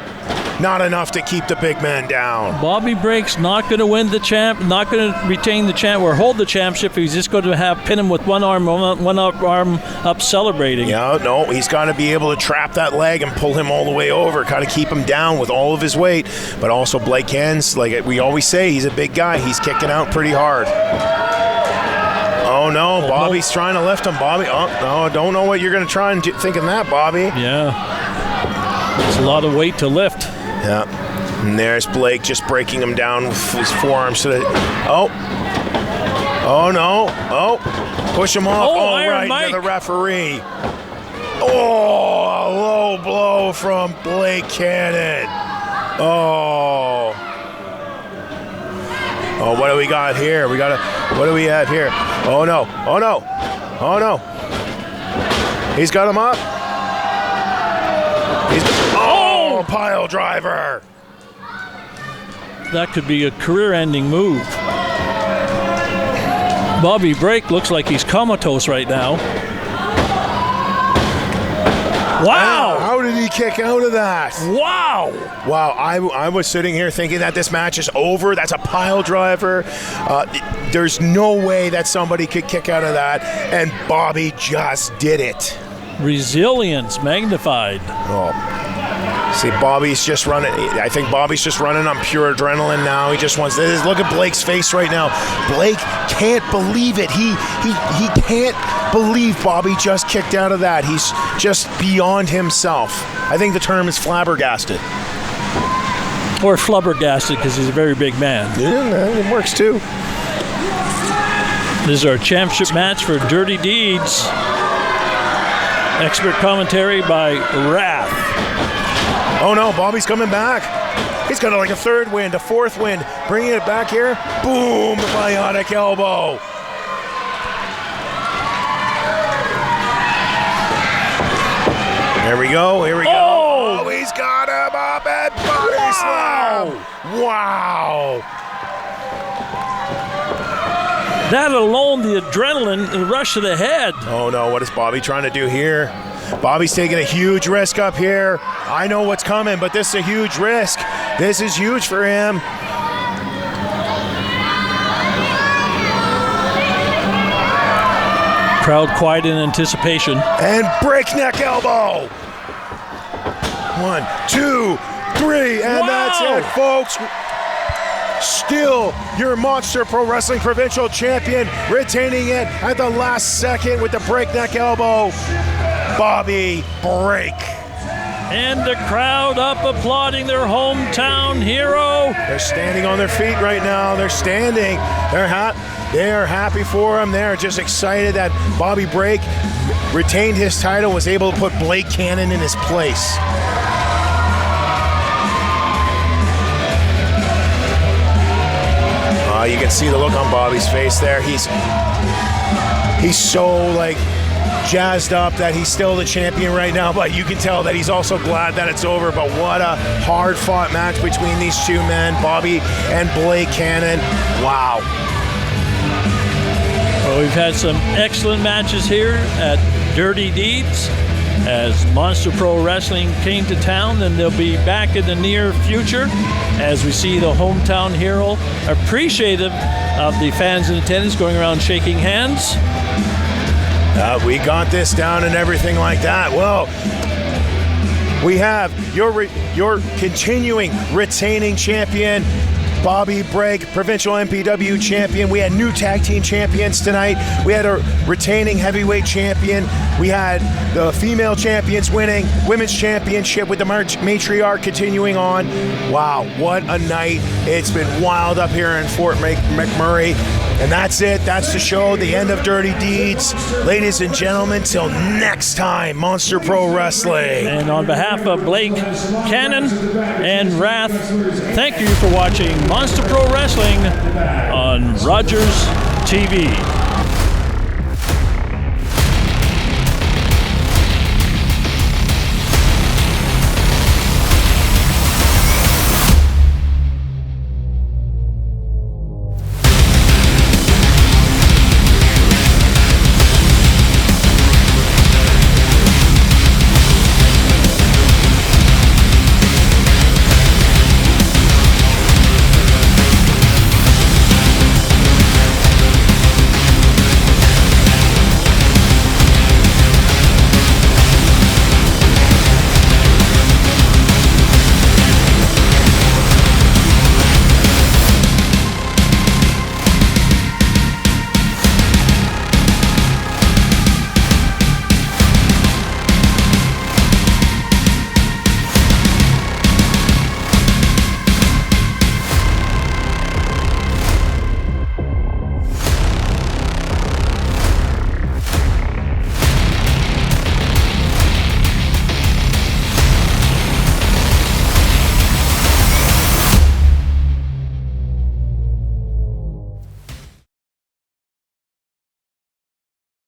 not enough to keep the big man down. Bobby Brake's not going to win the champ, not going to retain the champ or hold the championship. He's just going to pin him with one arm up celebrating. Yeah, no, he's got to be able to trap that leg and pull him all the way over, kind of keep him down with all of his weight. But also Blake Kan's, like we always say, he's a big guy. He's kicking out pretty hard. Oh, no, Bobby's trying to lift him. Bobby, oh, no, don't know what you're going to try and think of that, Bobby. Yeah. It's a lot of weight to lift. Yeah. And there's Blake just breaking him down with his forearms. So oh, no. Oh, push him off. Oh, right Mike. to the referee. Oh, a low blow from Blake Kannon. Oh, what do we got here? What do we have here? Oh, no. He's got him up. Pile driver. That could be a career-ending move. Bobby Brake looks like he's comatose right now. Wow! How did he kick out of that? Wow! Wow, I was sitting here thinking that this match is over. That's a pile driver. There's no way that somebody could kick out of that, and Bobby just did it. Resilience magnified. Oh. See, Bobby's just running. I think Bobby's just running on pure adrenaline now. He just wants this. Look at Blake's face right now. Blake can't believe it. He can't believe Bobby just kicked out of that. He's just beyond himself. I think the term is flabbergasted. Or flubbergasted, because he's a very big man. Yeah, it works too. This is our championship match for Dirty Deeds. Expert commentary by Wrath. Oh no, Bobby's coming back. He's got like a third wind, a fourth wind. Bringing it back here. Boom, bionic elbow. Here we go, here we go. Oh, he's got him up and body slam. Wow. That alone, the adrenaline, the rush to the head. Oh no, what is Bobby trying to do here? Bobby's taking a huge risk up here. I know what's coming, but this is a huge risk. This is huge for him. Crowd quiet in anticipation. And breakneck elbow. 1, 2, 3, and that's it, folks. Still your Monster Pro Wrestling Provincial Champion, retaining it at the last second with the breakneck elbow, Bobby Break. And the crowd up applauding their hometown hero. They're standing on their feet right now. They're standing. They are happy for him. They're just excited that Bobby Break retained his title, was able to put Blake Kannon in his place. You can see the look on Bobby's face there. He's so like jazzed up that he's still the champion right now, but you can tell that he's also glad that it's over. But what a hard-fought match between these two men, Bobby and Blake Kannon. Wow. Well, we've had some excellent matches here at Dirty Deeds as Monster Pro Wrestling came to town, and they'll be back in the near future as we see the hometown hero appreciative of the fans in attendance going around shaking hands. We got this down and everything like that. Well, we have your continuing retaining champion, Bobby Break, provincial MPW champion. We had new tag team champions tonight. We had a retaining heavyweight champion. We had the female champions winning, women's championship with the Matriarch continuing on. Wow, what a night. It's been wild up here in Fort McMurray. And that's it. That's the show. The end of Dirty Deeds. Ladies and gentlemen, till next time, Monster Pro Wrestling. And on behalf of Blake, Kannon, and Wrath, thank you for watching Monster Pro Wrestling on Rogers TV.